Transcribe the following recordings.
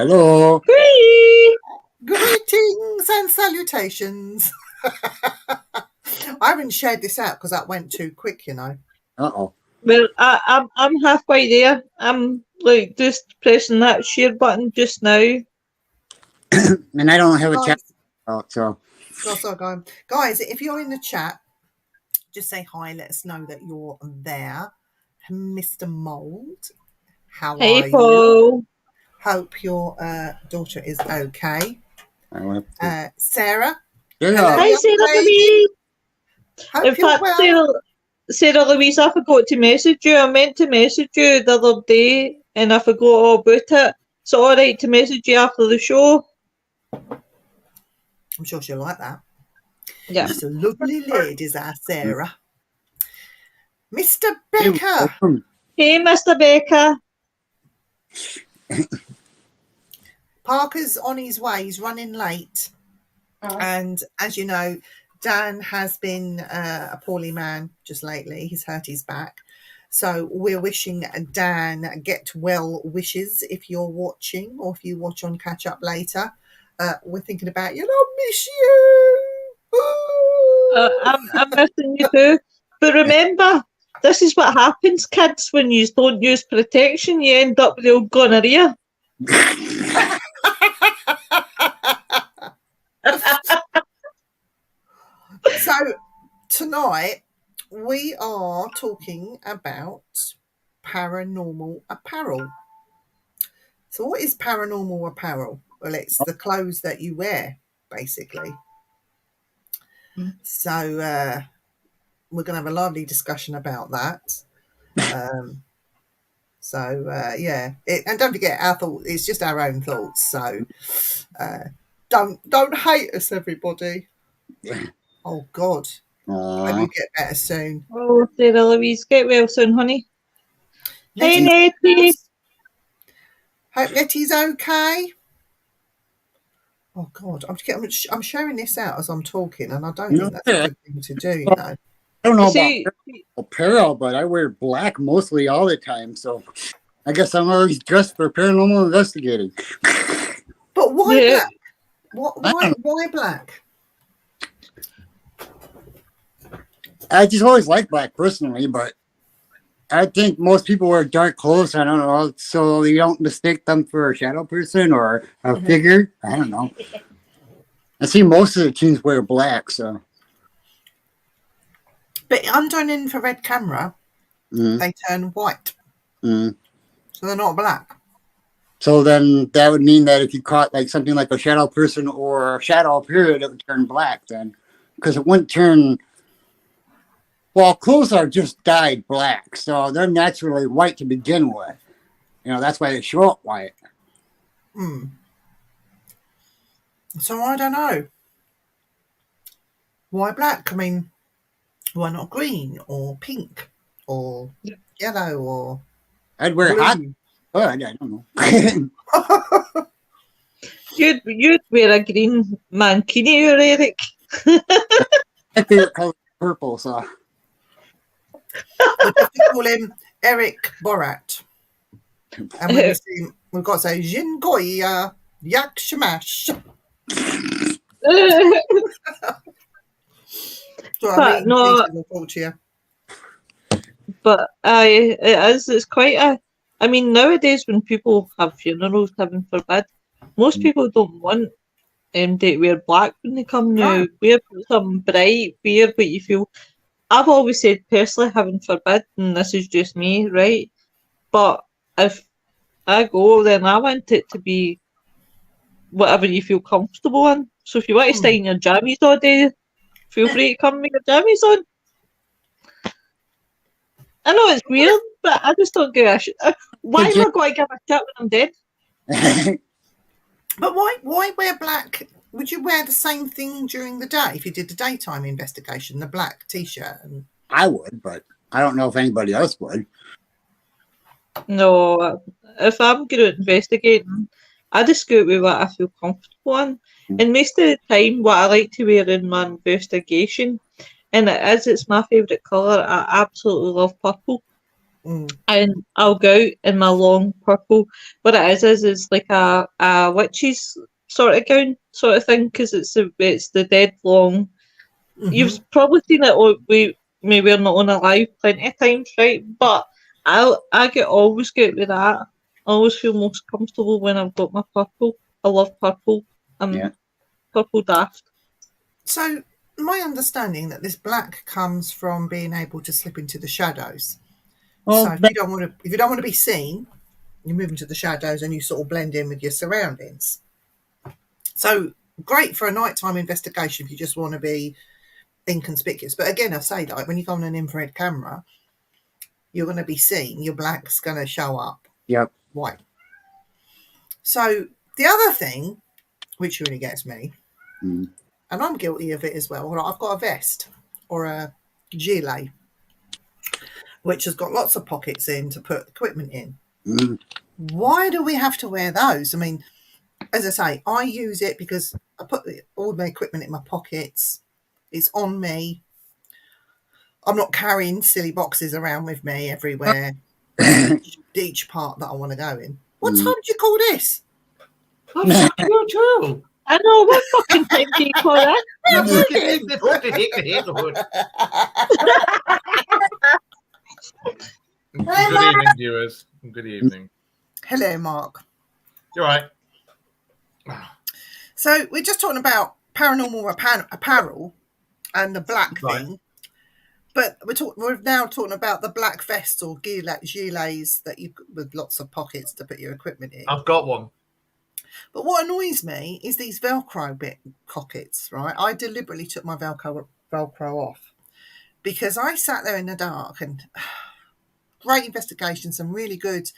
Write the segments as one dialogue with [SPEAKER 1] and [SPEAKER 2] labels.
[SPEAKER 1] Hello.
[SPEAKER 2] Greetings
[SPEAKER 3] and salutations. I haven't shared this out because that went too quick, you know.
[SPEAKER 1] Uh-oh.
[SPEAKER 2] Well, I'm halfway there. I'm like just pressing that share button just now.
[SPEAKER 1] And I don't have a chat. So.
[SPEAKER 3] Guys, if you're in the chat, just say hi. Let us know that you're there. Mr. Mould, how are
[SPEAKER 2] Paul.
[SPEAKER 3] you? Hope your daughter is okay. Sarah.
[SPEAKER 1] Yeah.
[SPEAKER 2] Hi, Sarah Louise.
[SPEAKER 3] Hope
[SPEAKER 2] in fact,
[SPEAKER 3] well.
[SPEAKER 2] Sarah Louise, I forgot to message you. I meant to message you the other day and I forgot all about it. So all right to message you after the show.
[SPEAKER 3] I'm sure she'll like that.
[SPEAKER 2] Yeah.
[SPEAKER 3] She's a lovely lady, is our Sarah. Mr. Becker.
[SPEAKER 2] Hey, Mr. Becker.
[SPEAKER 3] Parker's on his way. He's running late. And as you know, Dan has been a poorly man just lately. He's hurt his back. So we're wishing Dan get well wishes if you're watching or if you watch on Catch Up later. We're thinking about you. I miss you.
[SPEAKER 2] I'm missing you too. But remember, this is what happens, kids, when you don't use protection. You end up with the old gonorrhea.
[SPEAKER 3] So tonight we are talking about paranormal apparel. So what is paranormal apparel? Well, it's the clothes that you wear, basically. So we're going to have a lively discussion about that. Yeah, and don't forget our thoughts. It's just our own thoughts. So don't hate us, everybody. Oh God, hope you get better soon.
[SPEAKER 2] Oh, Sarah Louise, get well soon, honey. Hey, Nettie.
[SPEAKER 3] Hope Nettie's okay. Oh God, I'm sharing this out as I'm talking, and I don't think that's a good thing to do. You know.
[SPEAKER 1] I don't know about apparel, but I wear black mostly all the time, so I guess I'm always dressed for paranormal investigating.
[SPEAKER 3] But why black? Why black?
[SPEAKER 1] I just always liked black personally, but I think most people wear dark clothes. I don't know, so you don't mistake them for a shadow person or a figure. I don't know. I see most of the teens wear black, so.
[SPEAKER 3] But under an infrared camera, they turn white. So they're not black.
[SPEAKER 1] So then that would mean that if you caught like something like a shadow person or a shadow period, it would turn black then. Because it wouldn't turn... Well, clothes are just dyed black, so they're naturally white to begin with. You know, that's why they show up white.
[SPEAKER 3] So I don't know. Why black? I mean, why not green or pink or yellow or...
[SPEAKER 1] I'd wear hot. Oh, I don't know.
[SPEAKER 3] You'd
[SPEAKER 2] wear a green mankini, Eric.
[SPEAKER 1] My favorite color is purple, so...
[SPEAKER 3] We'll have to call him Eric Borat. And when we see him, we've got to say, Jingoya Yak Shamash.
[SPEAKER 2] But no, but it's quite a... I mean, nowadays when people have funerals, heaven forbid, most people don't want to wear black when they come now. Wear something bright, wear what you feel... I've always said personally, heaven forbid, and this is just me, right? But if I go, then I want it to be whatever you feel comfortable in. So if you want to stay in your jammies all day, feel free to come with your jammies on. I know it's weird, but I just don't give a shit. Why am I going to give a shit when I'm dead?
[SPEAKER 3] But why wear black? Would you wear the same thing during the day if you did the daytime investigation, the black T-shirt?
[SPEAKER 1] I would, but I don't know if anybody else would.
[SPEAKER 2] No, if I'm going to investigate, I just go with what I feel comfortable in. And most of the time, what I like to wear in my investigation, and it's my favourite colour, I absolutely love purple. and I'll go out in my long purple. What it is like a witch's sort of gown sort of thing, because it's the dead long. You've probably seen it. We maybe are not on a live plenty of times, right? But always get with that. I always feel most comfortable when I've got my purple. I love purple. Purple daft.
[SPEAKER 3] So my understanding that this black comes from being able to slip into the shadows.
[SPEAKER 1] Well,
[SPEAKER 3] So if you don't want to be seen, you move into the shadows and you sort of blend in with your surroundings. So great for a nighttime investigation if you just want to be inconspicuous. But again, I say, like, when you go on an infrared camera, you're going to be seen. Your black's going to show up.
[SPEAKER 1] Yep.
[SPEAKER 3] White. So the other thing, which really gets me, and I'm guilty of it as well, I've got a vest or a gilet, which has got lots of pockets in to put equipment in. Why do we have to wear those? I mean, as I say, I use it because I put all my equipment in my pockets. It's on me. I'm not carrying silly boxes around with me everywhere. each part that I want to go in. What time did you call this?
[SPEAKER 4] I'm you too.
[SPEAKER 2] I know, what fucking time do you call that?
[SPEAKER 4] Good evening, viewers. Good evening.
[SPEAKER 3] Hello, Mark.
[SPEAKER 4] You're right.
[SPEAKER 3] So we're just talking about paranormal apparel and the black thing, but we're now talking about the black vests or gilets that you with lots of pockets to put your equipment in.
[SPEAKER 4] I've got one.
[SPEAKER 3] But what annoys me is these Velcro pockets, right? I deliberately took my Velcro off because I sat there in the dark and great investigation, some really good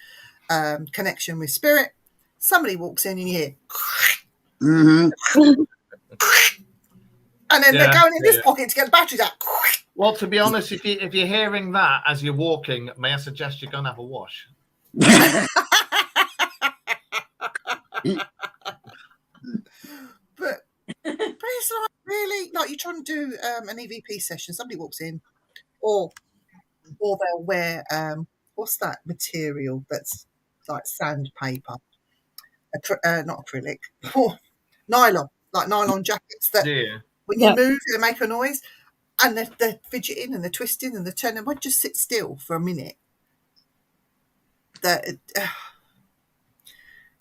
[SPEAKER 3] connection with spirit. Somebody walks in and you hear, and then they're going in this pocket to get the batteries out.
[SPEAKER 4] Well, to be honest, if you're hearing that as you're walking, may I suggest you go and have a wash?
[SPEAKER 3] But it's like, really, like, you're trying to do an EVP session, somebody walks in, or they'll wear what's that material that's like sandpaper, not acrylic, nylon, like nylon jackets that when you move they make a noise, and they're fidgeting and they're twisting and they're turning. Why just sit still for a minute? That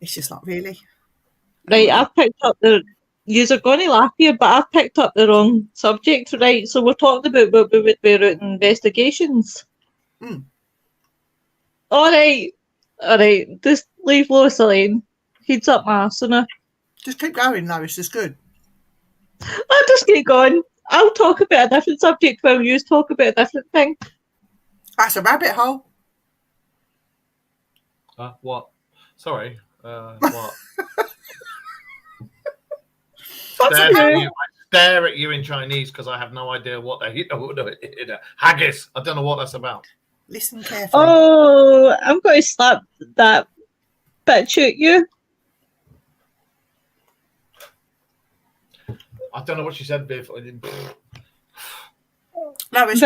[SPEAKER 3] it's just like, really.
[SPEAKER 2] Right, I've picked up you're going to laugh here, but I've picked up the wrong subject, right? So we're talking about what we would wear out in investigations. All right, just leave Lois alone. Heads up my arse on her.
[SPEAKER 3] Just keep going, Lois, it's good.
[SPEAKER 2] I'll just keep going. I'll talk about a different subject while you talk about a different thing.
[SPEAKER 3] That's a rabbit hole.
[SPEAKER 4] What? Sorry. What? I stare at you in Chinese because I have no idea what haggis. I don't know what that's about.
[SPEAKER 3] Listen carefully.
[SPEAKER 2] Oh, I'm going to slap that bitch at you.
[SPEAKER 4] I don't know what she said, Biff.
[SPEAKER 3] Lois,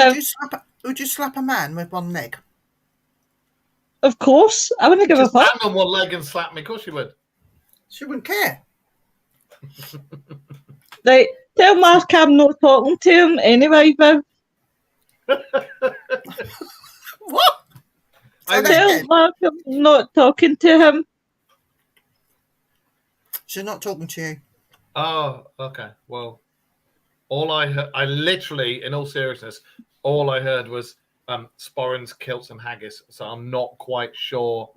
[SPEAKER 3] would you slap a man with one leg?
[SPEAKER 2] Of course. I wouldn't give a fuck.
[SPEAKER 4] Stand on one leg and slap me. Of course she would.
[SPEAKER 3] She wouldn't care.
[SPEAKER 2] Right, tell Mark I'm not talking to him anyway, Viv.
[SPEAKER 3] What?
[SPEAKER 2] Tell Mark I'm not talking to him.
[SPEAKER 3] She's not talking to you.
[SPEAKER 4] Oh, okay. Well, all I heard, I literally, in all seriousness, all I heard was sporrans, kilts, and haggis. So I'm not quite sure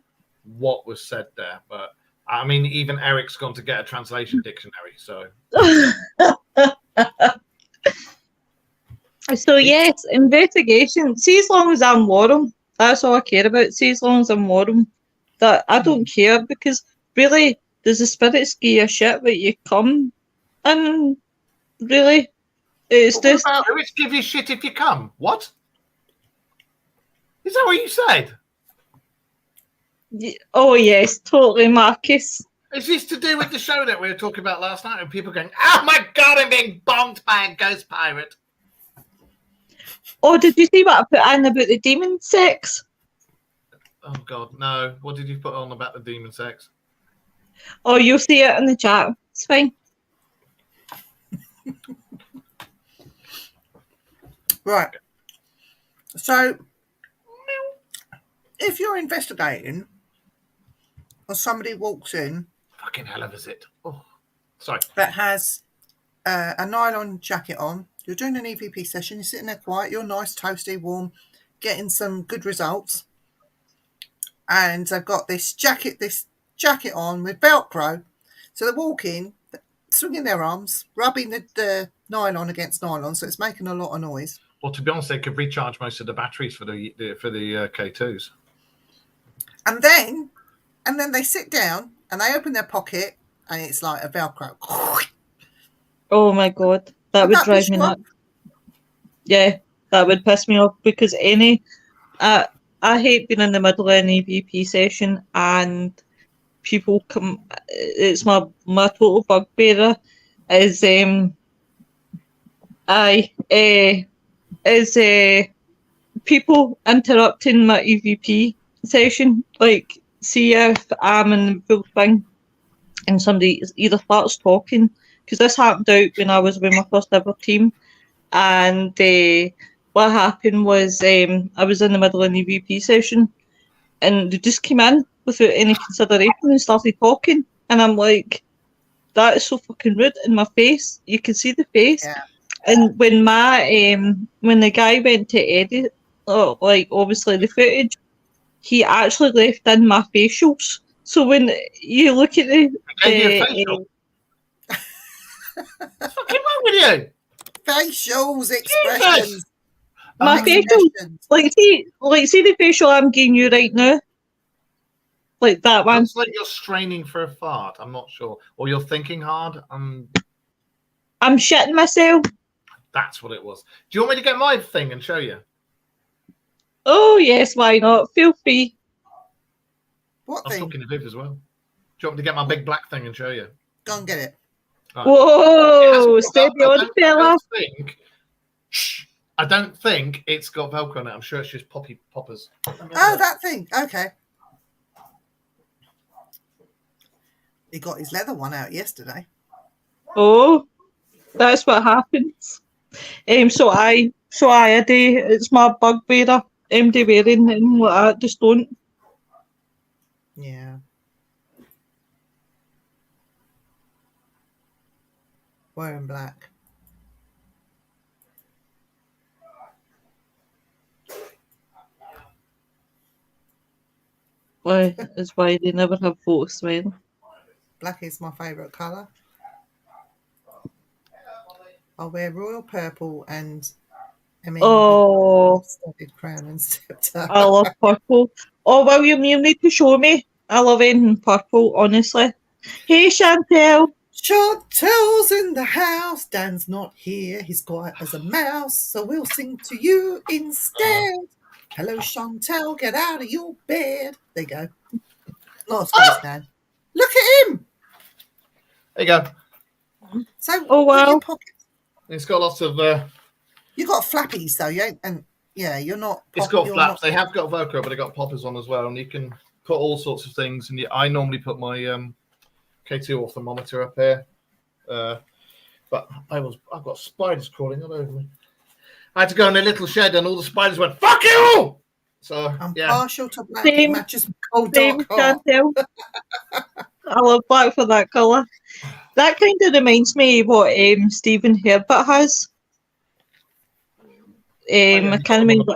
[SPEAKER 4] what was said there, but I mean, even Eric's gone to get a translation dictionary. So,
[SPEAKER 2] so yes, investigation. See, as long as I'm warm, that's all I care about. See, as long as I'm warm, that I don't care, because really, does the spirits give a shit that you come? And really, it's just.
[SPEAKER 4] Spirits give you shit if you come. What? Is that what you said?
[SPEAKER 2] Oh yes, totally, Marcus.
[SPEAKER 4] Is this to do with the show that we were talking about last night, and people going, "Oh my god, I'm being bonked by a ghost pirate"?
[SPEAKER 2] Oh, did you see what I put in about the demon sex?
[SPEAKER 4] Oh God, no! What did you put on about the demon sex?
[SPEAKER 2] Oh, you'll see it in the chat. It's fine.
[SPEAKER 3] Right. So, if you're investigating or somebody walks in
[SPEAKER 4] Fucking hell of it. Oh, sorry.
[SPEAKER 3] that has a nylon jacket on, you're doing an EVP session, you're sitting there quiet, you're nice, toasty, warm, getting some good results, and they've got this jacket on with Velcro. So they walk in, swinging their arms, rubbing the nylon against nylon, so it's making a lot of noise.
[SPEAKER 4] Well, to be honest, they could recharge most of the batteries for the K2s.
[SPEAKER 3] And then they sit down and they open their pocket and it's like a Velcro.
[SPEAKER 2] Oh my god, that
[SPEAKER 3] Would
[SPEAKER 2] would
[SPEAKER 3] that
[SPEAKER 2] drive
[SPEAKER 3] piss
[SPEAKER 2] me
[SPEAKER 3] you off?
[SPEAKER 2] nuts. Yeah, that would piss me off because I hate being in the middle of an EVP session and people come. It's my total bugbearer is people interrupting my EVP session. Like, see if I'm in the full thing and somebody either starts talking, because this happened out when I was with my first ever team, and what happened was I was in the middle of an EVP session and they just came in without any consideration and started talking, and I'm like, that is so fucking rude. In my face, you can see the face.
[SPEAKER 3] Yeah.
[SPEAKER 2] And when when the guy went to edit, like obviously the footage, he actually left in my facials. So when you look at
[SPEAKER 4] Gave you a facial? What's fucking wrong with you?
[SPEAKER 3] Facials, expressions.
[SPEAKER 2] my facial,
[SPEAKER 3] expressions.
[SPEAKER 2] see the facial I'm giving you right now, like that one.
[SPEAKER 4] Looks like you're straining for a fart. I'm not sure, or you're thinking hard.
[SPEAKER 2] I'm shitting myself.
[SPEAKER 4] That's what it was. Do you want me to get my thing and show you?
[SPEAKER 2] Oh yes, why not? Feel free.
[SPEAKER 3] What
[SPEAKER 4] I'm
[SPEAKER 3] thing?
[SPEAKER 4] talking to Viv as well. Do you want me to get my big black thing and show you?
[SPEAKER 3] Go and get it.
[SPEAKER 4] Right.
[SPEAKER 2] Whoa, steady on, fella.
[SPEAKER 4] I don't think it's got Velcro on it. I'm sure it's just poppers.
[SPEAKER 3] Oh, that thing. Okay. He got his leather one out yesterday.
[SPEAKER 2] Oh, that's what happens. So I do. It's my bugbearer. They wearing and like that. Just don't.
[SPEAKER 3] Yeah. Wearing black.
[SPEAKER 2] Why? Is why they never have photos smile.
[SPEAKER 3] Black is my favourite colour. I'll wear royal purple and studded crown and sceptre.
[SPEAKER 2] I love purple. Oh, William, you need to show me. I love anything purple, honestly. Hey, Chantel.
[SPEAKER 3] Chantel's in the house. Dan's not here. He's quiet as a mouse. So we'll sing to you instead. Hello, Chantel. Get out of your bed. There you go. Not as good as Dan. Look at him.
[SPEAKER 4] There you go.
[SPEAKER 3] So,
[SPEAKER 2] Oh,
[SPEAKER 3] what are
[SPEAKER 2] wow.
[SPEAKER 3] your pockets?
[SPEAKER 4] It's got lots of.
[SPEAKER 3] You got flappies though, yeah, and yeah, you're not.
[SPEAKER 4] It's got flaps. They have got Velcro, but they got poppers on as well, and you can put all sorts of things. And I normally put my K2 off thermometer up here, but I've got spiders crawling all over me. I had to go in a little shed, and all the spiders went "fuck you." So
[SPEAKER 3] I'm
[SPEAKER 4] yeah,
[SPEAKER 3] partial to black. It matches my cold dark heart.
[SPEAKER 2] Chantel. I love black for that colour. That kind of reminds me of what Stephen Herbert has. I can't remember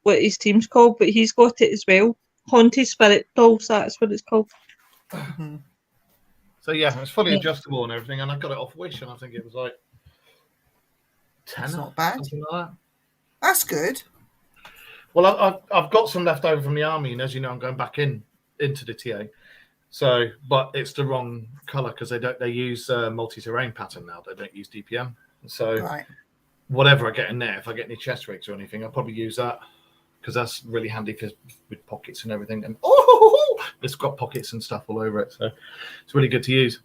[SPEAKER 2] what his team's called, but he's got it as well. Haunted Spirit Dolls, that's what it's called.
[SPEAKER 3] Mm-hmm.
[SPEAKER 4] So yeah, it's fully adjustable and everything, and I got it off Wish, and I think it was like 10.
[SPEAKER 3] That's not bad.
[SPEAKER 4] Something like that.
[SPEAKER 3] That's good.
[SPEAKER 4] Well, I've got some left over from the army, and as you know, I'm going back into the TA. So, but it's the wrong color because they use multi-terrain pattern now. They don't use DPM. So,
[SPEAKER 3] Right.
[SPEAKER 4] Whatever I get in there, if I get any chest rigs or anything, I'll probably use that because that's really handy with pockets and everything. And it's got pockets and stuff all over it, so it's really good to use.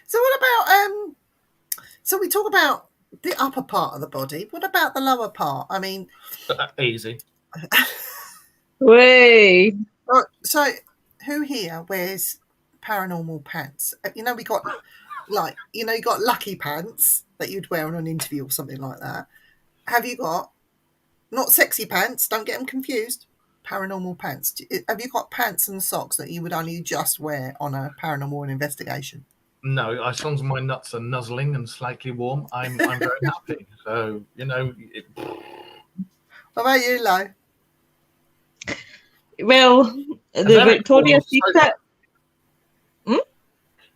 [SPEAKER 3] So what about so we talk about the upper part of the body. What about the lower part? I mean,
[SPEAKER 4] Easy.
[SPEAKER 2] Way.
[SPEAKER 3] so who here wears paranormal pants? You know, we got you got lucky pants that you'd wear on an interview or something like that. Have you got not sexy pants? Don't get them confused. Paranormal pants. Have you got pants and socks that you would only just wear on a paranormal investigation?
[SPEAKER 4] No, as long as my nuts are nuzzling and slightly warm, I'm very happy. So, you know.
[SPEAKER 3] What about you, Lo?
[SPEAKER 2] Well, the Victoria's Secret.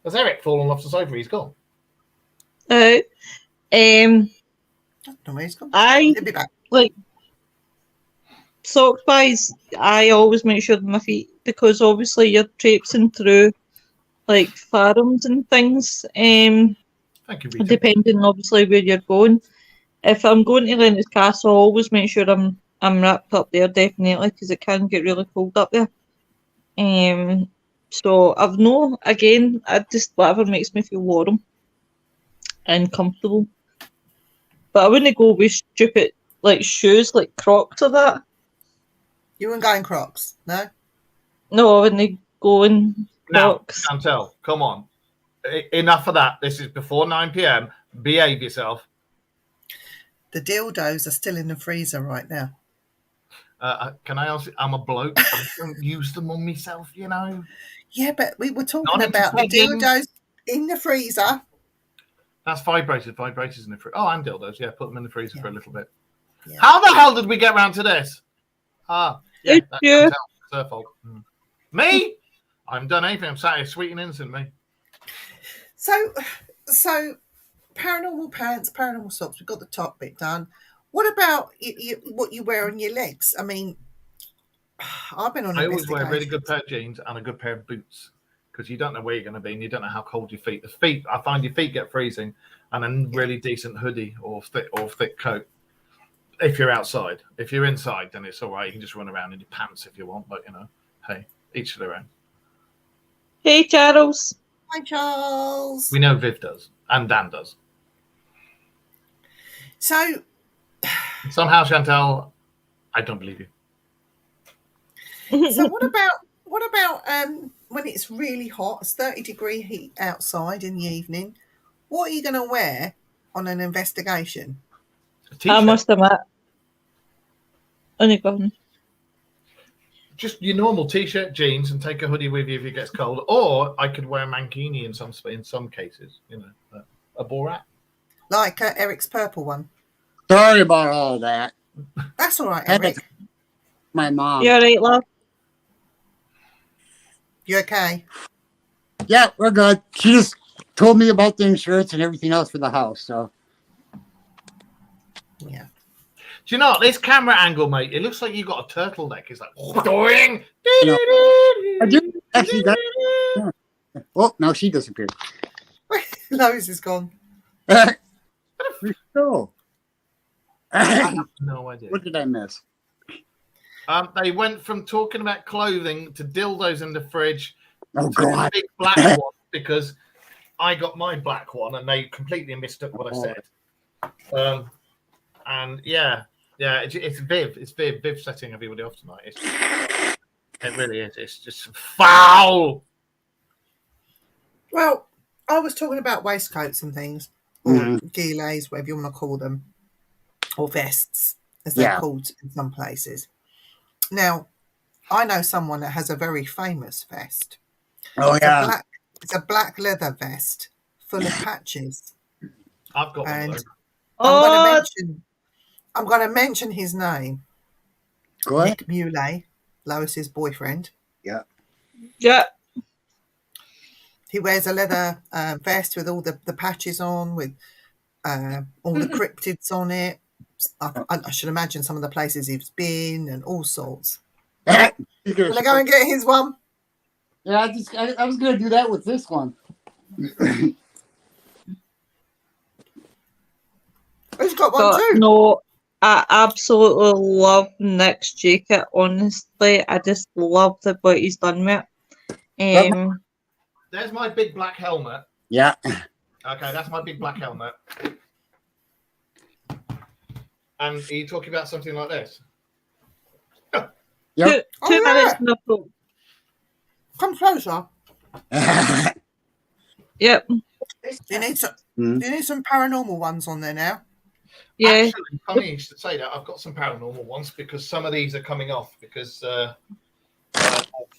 [SPEAKER 4] Has Eric fallen off the sofa? He's gone.
[SPEAKER 3] I don't know where he's gone. He'll be back.
[SPEAKER 2] Like socks wise, I always make sure that my feet, because obviously you're traipsing through like farms and things.
[SPEAKER 4] Thank you, Rita.
[SPEAKER 2] Depending obviously where you're going. If I'm going to Lennox Castle, I always make sure I'm wrapped up there, definitely, because it can get really cold up there. So I've no, again, I just whatever makes me feel warm and comfortable. But I wouldn't go with stupid like shoes like Crocs or that.
[SPEAKER 3] You wouldn't go in Crocs, no?
[SPEAKER 2] No, I wouldn't go in
[SPEAKER 4] Now,
[SPEAKER 2] Crocs.
[SPEAKER 4] Chantel, come on. Enough of that. This is before 9 p.m. Behave yourself.
[SPEAKER 3] The dildos are still in the freezer right now.
[SPEAKER 4] Can I ask? I'm a bloke. I don't use them on myself, you know.
[SPEAKER 3] Yeah, but we were talking
[SPEAKER 4] Not
[SPEAKER 3] about the
[SPEAKER 4] entertaining.
[SPEAKER 3] dildos in the freezer.
[SPEAKER 4] That's vibrators in the freezer. Oh, and dildos. Yeah, put them in the freezer for a little bit.
[SPEAKER 3] Yeah.
[SPEAKER 4] How the hell did we get round to this? Yeah,
[SPEAKER 2] It's
[SPEAKER 4] that's
[SPEAKER 2] you.
[SPEAKER 4] Chantel. It's her fault. Me? I haven't done anything. I'm sat here sweet and innocent, me.
[SPEAKER 3] So paranormal pants, paranormal socks. We've got the top bit done. What about what you wear on your legs? I mean, I've been on.
[SPEAKER 4] I always wear a really good pair of jeans and a good pair of boots because you don't know where you're going to be and you don't know how cold your feet. I find your feet get freezing, and a really decent hoodie or thick coat. If you're outside, if you're inside, then it's all right. You can just run around in your pants if you want, but you know, hey, each to their own.
[SPEAKER 2] Hey, Charles.
[SPEAKER 3] Hi, Charles.
[SPEAKER 4] We know Viv does and Dan does.
[SPEAKER 3] So
[SPEAKER 4] Somehow, Chantel, I don't believe you.
[SPEAKER 3] So what about when it's really hot, it's 30-degree heat outside in the evening? What are you going to wear on an investigation?
[SPEAKER 4] A t-shirt.
[SPEAKER 2] I must admit. Only gone.
[SPEAKER 4] Just your normal t-shirt, jeans, and take a hoodie with you if it gets cold. Or I could wear a mankini in some cases, you know, a Borat.
[SPEAKER 3] Like Eric's purple one.
[SPEAKER 1] Sorry about all that.
[SPEAKER 3] That's all right, Eric.
[SPEAKER 1] My mom.
[SPEAKER 2] You alright, love?
[SPEAKER 3] You okay?
[SPEAKER 1] Yeah, we're good. She just told me about the insurance and everything else for the house. So
[SPEAKER 3] Yeah.
[SPEAKER 4] Do you know what? This camera angle, mate? It looks like you got a turtleneck. It's like doing.
[SPEAKER 1] I do actually got. Oh, now she disappeared.
[SPEAKER 3] Lois is gone.
[SPEAKER 1] So,
[SPEAKER 4] I have no idea.
[SPEAKER 1] what did I miss?
[SPEAKER 4] They went from talking about clothing to dildos in the fridge
[SPEAKER 1] Oh
[SPEAKER 4] to the
[SPEAKER 1] God!
[SPEAKER 4] big black one because I got my black one and they completely mistook what I said. And yeah, it's Viv. It's Viv. Viv setting everybody off tonight. It really is. It's just foul.
[SPEAKER 3] Well, I was talking about waistcoats and things, or gilets, whatever you want to call them, or vests, as they're called in some places. Now, I know someone that has a very famous vest.
[SPEAKER 1] Oh yeah.
[SPEAKER 3] It's a black leather vest full of patches.
[SPEAKER 4] I've got one of those.
[SPEAKER 3] I'm going to mention his name.
[SPEAKER 1] Go ahead.
[SPEAKER 3] Nick Muley, Lois's boyfriend.
[SPEAKER 1] Yeah.
[SPEAKER 2] Yeah.
[SPEAKER 3] He wears a leather vest with all the patches on, with all the cryptids on it. I should imagine some of the places he's been and all sorts. Will I go and get his one?
[SPEAKER 1] Yeah, I was gonna do that with this one.
[SPEAKER 3] He's got one too.
[SPEAKER 2] No, I absolutely love Nick's jacket. Honestly, I just love what he's done with it.
[SPEAKER 4] There's my big black helmet.
[SPEAKER 1] Yeah.
[SPEAKER 4] Okay, that's my big black helmet. and are you talking about something like this?
[SPEAKER 1] Yep.
[SPEAKER 2] Two
[SPEAKER 3] Oh,
[SPEAKER 2] minutes
[SPEAKER 3] yeah.
[SPEAKER 2] and I've got.
[SPEAKER 3] Come closer.
[SPEAKER 2] Yep.
[SPEAKER 3] You need some.
[SPEAKER 1] Mm.
[SPEAKER 3] You need some paranormal ones on there now.
[SPEAKER 2] Yeah.
[SPEAKER 4] Actually, funny you should say that. I've got some paranormal ones because some of these are coming off because I've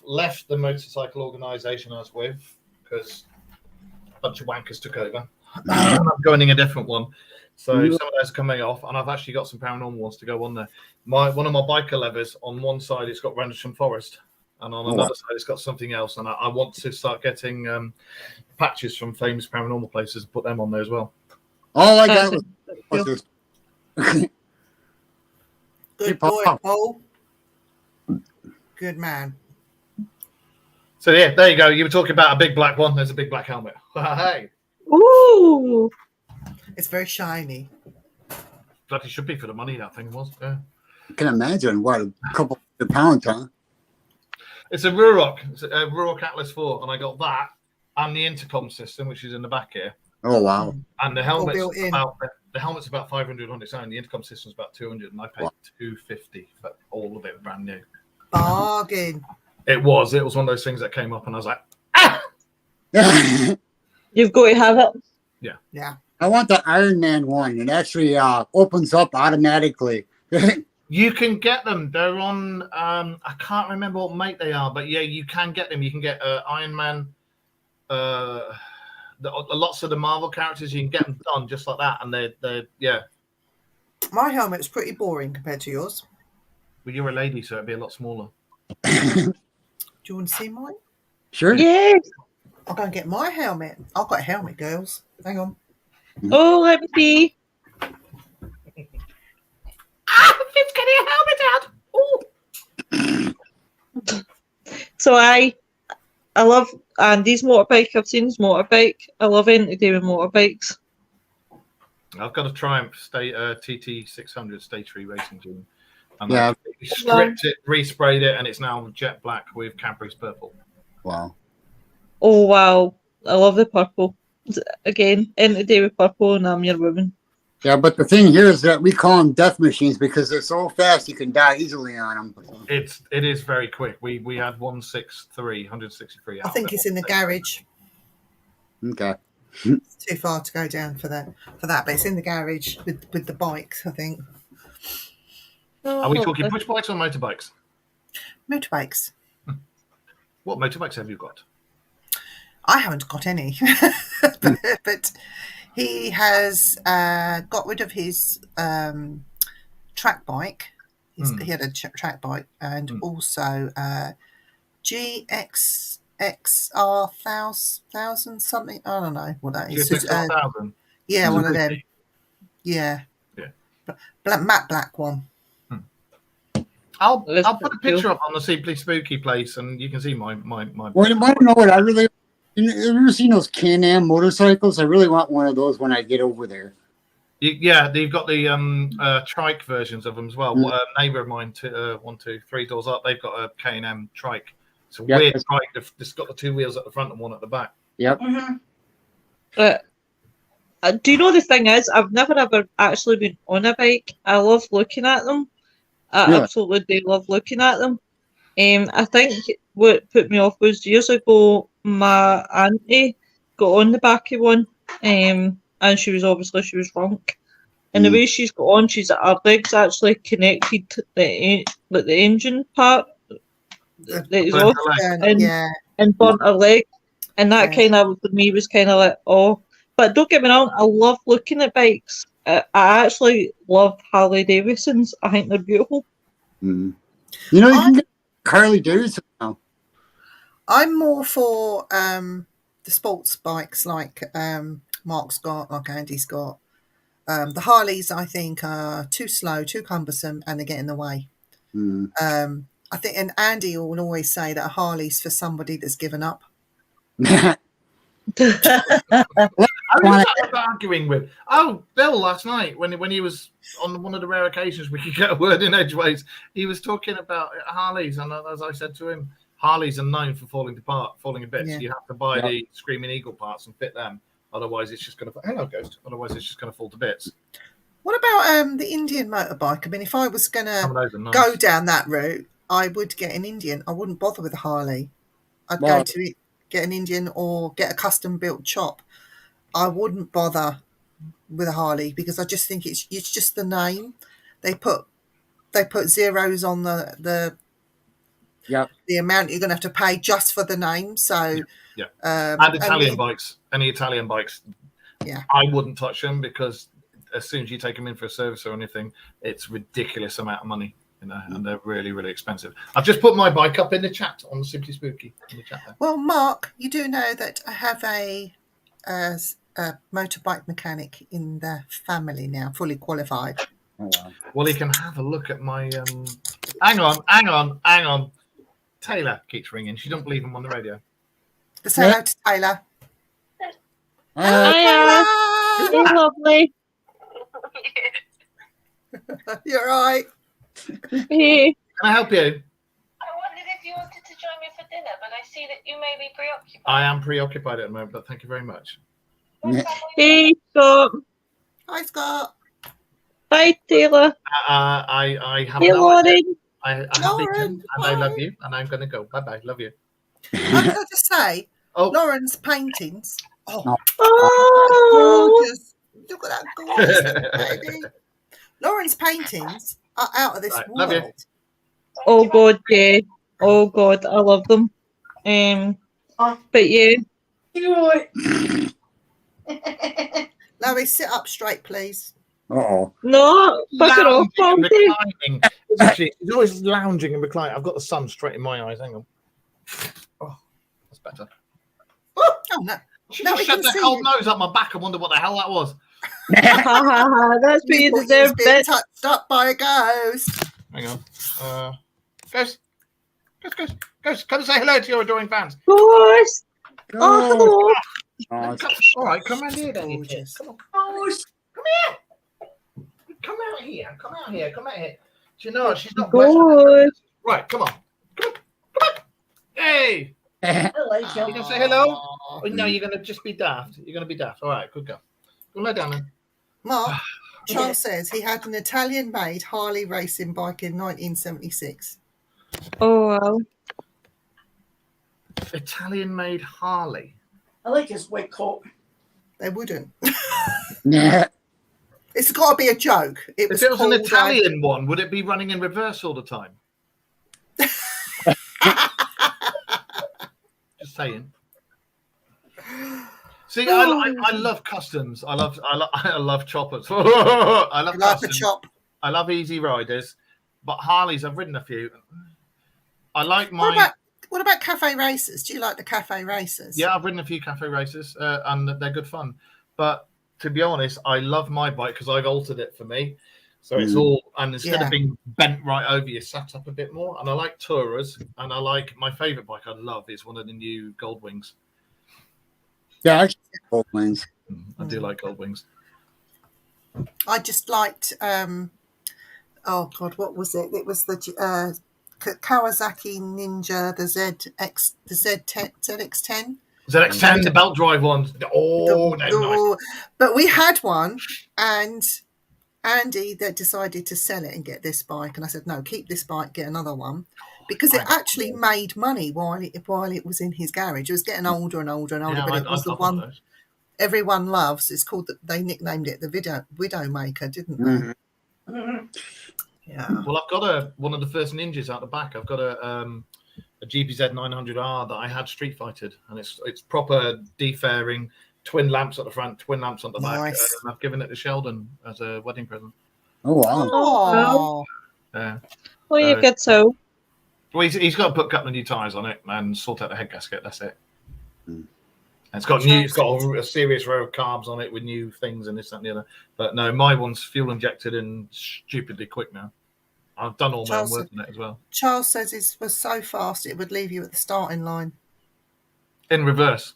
[SPEAKER 4] left the motorcycle organisation I was with because a bunch of wankers took over. I'm joining a different one. So some of those are coming off, and I've actually got some paranormal ones to go on there. One of my biker levers, on one side it's got Rendlesham Forest, and on another side it's got something else. And I want to start getting patches from famous paranormal places and put them on there as well.
[SPEAKER 1] All I got was just
[SPEAKER 3] Good boy, Paul. Good man.
[SPEAKER 4] So yeah, there you go. You were talking about a big black one. There's a big black helmet. Hey,
[SPEAKER 2] Ooh.
[SPEAKER 3] It's very shiny.
[SPEAKER 4] bloody should be for the money that thing was. Yeah.
[SPEAKER 1] I can imagine what a couple of pounds, huh?
[SPEAKER 4] It's a Ruroc. It's a Ruroc Atlas 4, and I got that and the intercom system, which is in the back here.
[SPEAKER 1] Oh wow!
[SPEAKER 4] And the
[SPEAKER 3] All
[SPEAKER 4] helmet's
[SPEAKER 3] built in.
[SPEAKER 4] about 500 on its own. The intercom system's about 200, and I paid 250 for all of it, brand new.
[SPEAKER 3] Bargain.
[SPEAKER 4] It was one of those things that came up, and I was like, ah!
[SPEAKER 2] You've got to have it.
[SPEAKER 3] Yeah.
[SPEAKER 1] I want the Iron Man one. It actually opens up automatically.
[SPEAKER 4] You can get them. They're on. I can't remember what make they are, but yeah, you can get them. You can get Iron Man. Lots of the Marvel characters, you can get them done just like that, and they're yeah.
[SPEAKER 3] My helmet's pretty boring compared to yours.
[SPEAKER 4] Well, you're a lady, so it'd be a lot smaller.
[SPEAKER 3] Do you want to see mine?
[SPEAKER 1] Sure.
[SPEAKER 2] Yes.
[SPEAKER 3] I'll go and get my helmet. I've got a helmet, girls. Hang on.
[SPEAKER 2] Oh, let me see.
[SPEAKER 4] It's getting a helmet out. Ooh.
[SPEAKER 2] So I love Andy's motorbike. I've seen his motorbike. I love anything to do with motorbikes.
[SPEAKER 4] I've got a Triumph TT 600 stage 3 racing team. And
[SPEAKER 1] Yeah.
[SPEAKER 4] I stripped it, resprayed it, and it's now jet black with Cadbury's purple.
[SPEAKER 1] Wow.
[SPEAKER 2] Oh wow, I love the purple. Again, anything to do with purple, and I'm your woman.
[SPEAKER 1] Yeah, but the thing here is that we call them death machines because they're so fast you can die easily on them.
[SPEAKER 4] It is very quick. We had 163 out.
[SPEAKER 3] I think it's in the garage.
[SPEAKER 1] Okay.
[SPEAKER 3] It's too far to go down for that, but it's in the garage with the bikes, I think.
[SPEAKER 4] Are we talking push bikes or motorbikes?
[SPEAKER 3] Motorbikes.
[SPEAKER 4] What motorbikes have you got?
[SPEAKER 3] I haven't got any, but he has got rid of his track bike. He had a track bike, and also GXR 1000 something. I don't know what that is.
[SPEAKER 4] GXR 1000.
[SPEAKER 3] Yeah, one of them. Yeah. Matte black one.
[SPEAKER 4] I'll put a picture up on the Simply Spooky place, and you can see my.
[SPEAKER 1] Well, you want to know what I really? Have you ever seen those Can-Am motorcycles? I really want one of those when I get over there.
[SPEAKER 4] Yeah, they've got the trike versions of them as well. A neighbour of mine, 1, 2, 3 doors up, they've got a K&M trike. It's a weird trike. It's got the 2 wheels at the front and 1 at the back.
[SPEAKER 1] Yep.
[SPEAKER 2] Do you know the thing is, I've never ever actually been on a bike. I love looking at them. I absolutely do love looking at them. I think what put me off was years ago, my auntie got on the back of one, and she was drunk. And the way she's got on, her legs actually connected to the engine part, the exhaust, and burnt her leg. And that kind of for me was kind of like, oh. But don't get me wrong, I love looking at bikes. I actually love Harley Davidsons. I think they're beautiful.
[SPEAKER 1] You know, you can get Harley Davidson now.
[SPEAKER 3] I'm more for the sports bikes like Mark's got, like Andy's got. The Harleys, I think, are too slow, too cumbersome, and they get in the way. I think, and Andy will always say that a Harley's for somebody that's given up.
[SPEAKER 4] I was arguing with Bill last night when he was on one of the rare occasions we could get a word in edgeways. He was talking about Harleys, and as I said to him, Harleys are known for falling apart, falling to bits. You have to buy the Screaming Eagle parts and fit them, otherwise it's just going to. Hello, Ghost. Otherwise, it's just going to fall to bits.
[SPEAKER 3] What about the Indian motorbike? I mean, if I was going
[SPEAKER 4] Some
[SPEAKER 3] to
[SPEAKER 4] of those are nice.
[SPEAKER 3] go down that route, I would get an Indian. I wouldn't bother with a Harley. I'd go
[SPEAKER 1] Well-
[SPEAKER 3] to get an Indian or get a custom built chop. I wouldn't bother with a Harley because I just think it's just the name. They put zeros on the
[SPEAKER 1] Yep.
[SPEAKER 3] amount you're going to have to pay just for the name. So
[SPEAKER 4] Yeah.
[SPEAKER 3] and
[SPEAKER 4] And Italian bikes, any Italian bikes,
[SPEAKER 3] Yeah.
[SPEAKER 4] I wouldn't touch them because as soon as you take them in for a service or anything, it's ridiculous amount of money, you know, and they're really, really expensive. I've just put my bike up in the chat on Simply Spooky in the chat there.
[SPEAKER 3] Well, Mark, you do know that I have a motorbike mechanic in the family now, fully qualified.
[SPEAKER 1] Oh, wow.
[SPEAKER 4] Well, he can have a look at my. Hang on. Taylor keeps ringing. She don't believe him on the radio.
[SPEAKER 3] Say hello to Taylor.
[SPEAKER 2] Hiya. Hey, lovely.
[SPEAKER 3] You're right.
[SPEAKER 2] Hey.
[SPEAKER 4] Can I help you?
[SPEAKER 5] I wondered if you wanted to join me for dinner, but I see that you may be preoccupied.
[SPEAKER 4] I am preoccupied at the moment, but thank you very much.
[SPEAKER 2] Hey, Scott.
[SPEAKER 3] Hi, Scott.
[SPEAKER 2] Hi, Taylor.
[SPEAKER 4] I have
[SPEAKER 2] Hey,
[SPEAKER 4] no idea.
[SPEAKER 2] Lauren.
[SPEAKER 4] I have
[SPEAKER 3] Lauren,
[SPEAKER 4] eaten, and I
[SPEAKER 3] hi.
[SPEAKER 4] love you, and I'm going to go. Bye-bye. Love you.
[SPEAKER 3] Can I just say,
[SPEAKER 4] Oh.
[SPEAKER 3] Lauren's paintings. Oh,
[SPEAKER 1] No.
[SPEAKER 2] Oh.
[SPEAKER 3] gorgeous. Look at that gorgeous little baby. Lauren's paintings are out of this
[SPEAKER 4] Right,
[SPEAKER 3] world.
[SPEAKER 4] love you.
[SPEAKER 2] Oh, God, yeah. Oh, God, I love them. But yeah.
[SPEAKER 3] Lois, sit up straight, please.
[SPEAKER 1] Uh-oh.
[SPEAKER 2] No, fuck it off,
[SPEAKER 4] Lounging and
[SPEAKER 2] Ponty.
[SPEAKER 4] reclining. Actually, he's always lounging and reclining. I've got the sun straight in my eyes. Hang on. Oh, that's better.
[SPEAKER 3] Oh, no.
[SPEAKER 4] She
[SPEAKER 3] No,
[SPEAKER 4] just
[SPEAKER 3] we
[SPEAKER 4] shoved
[SPEAKER 3] can
[SPEAKER 4] that
[SPEAKER 3] see
[SPEAKER 4] cold
[SPEAKER 3] you.
[SPEAKER 4] nose up my back. I wonder what the hell that was.
[SPEAKER 2] Ha ha ha. That's what you
[SPEAKER 3] thought
[SPEAKER 2] deserve,
[SPEAKER 3] was being
[SPEAKER 2] bitch.
[SPEAKER 3] touched up by a ghost.
[SPEAKER 4] Hang on. Ghost. Come and say hello to your adoring fans.
[SPEAKER 2] Ghost. Oh, hello.
[SPEAKER 1] Oh,
[SPEAKER 4] All right, come around here then. you
[SPEAKER 3] Gorgeous.
[SPEAKER 4] tit. Come on. Come here. Come out here. Come out here. Do you know what? She's not blessed.
[SPEAKER 2] Ghost.
[SPEAKER 4] Right, come on. Come on. Hey. You gonna say hello? Oh, no, you're gonna just be daft. You're gonna be daft. All right, good go. Go lie down then.
[SPEAKER 3] Mark, Charles says he had an Italian-made Harley racing bike in 1976.
[SPEAKER 2] Oh, well.
[SPEAKER 4] Italian-made Harley.
[SPEAKER 6] I like his white coat.
[SPEAKER 3] They wouldn't.
[SPEAKER 1] yeah.
[SPEAKER 3] It's got to be a joke. It was
[SPEAKER 4] If it was an
[SPEAKER 3] called,
[SPEAKER 4] Italian one, would it be running in reverse all the time? Just saying. See, I love customs. I love choppers. I love
[SPEAKER 3] You like the
[SPEAKER 4] customs.
[SPEAKER 3] chop.
[SPEAKER 4] I love easy riders, but Harleys I've ridden a few. I like
[SPEAKER 3] What
[SPEAKER 4] my.
[SPEAKER 3] about cafe racers? Do you like the cafe racers?
[SPEAKER 4] Yeah, I've ridden a few cafe races, and they're good fun. But to be honest, I love my bike because I've altered it for me. So it's all, and instead
[SPEAKER 3] Yeah.
[SPEAKER 4] of being bent right over, you sat up a bit more. And I like Tourers, and I like my favorite bike I love is one of the new Gold Wings.
[SPEAKER 1] Yeah, I both lanes.
[SPEAKER 4] I do like Gold Wings.
[SPEAKER 3] I just liked. Oh God, what was it? It was the Kawasaki Ninja, the ZX10.
[SPEAKER 4] ZX10, the belt drive ones. Oh, they're nice.
[SPEAKER 3] But we had one, and Andy that decided to sell it and get this bike, and I said, no, keep this bike, get another one, because it actually made money while it was in his garage. It was getting older and older and older,
[SPEAKER 4] Yeah,
[SPEAKER 3] but it was the
[SPEAKER 4] I've got
[SPEAKER 3] one
[SPEAKER 4] those.
[SPEAKER 3] everyone loves. It's called. They nicknamed it the Widowmaker, didn't they?
[SPEAKER 1] Mhm.
[SPEAKER 3] Yeah.
[SPEAKER 4] Well, I've got one of the first Ninjas out the back. I've got a GPZ 900R that I had street fighted, and it's proper defairing, twin lamps at the front, twin lamps on the back.
[SPEAKER 3] Nice.
[SPEAKER 4] And I've given it to Sheldon as a wedding present.
[SPEAKER 1] Oh, wow.
[SPEAKER 3] Oh,
[SPEAKER 4] Yeah.
[SPEAKER 2] Well, you get so.
[SPEAKER 4] Well, he's got to put a couple of new tyres on it and sort out the head gasket. That's it.
[SPEAKER 1] Mm.
[SPEAKER 4] And it's got a serious row of carbs on it with new things and this, that, and the other. But no, my one's fuel injected and stupidly quick now. I've done all my own work on it as well.
[SPEAKER 3] Charles says it was so fast it would leave you at the starting line.
[SPEAKER 4] In reverse.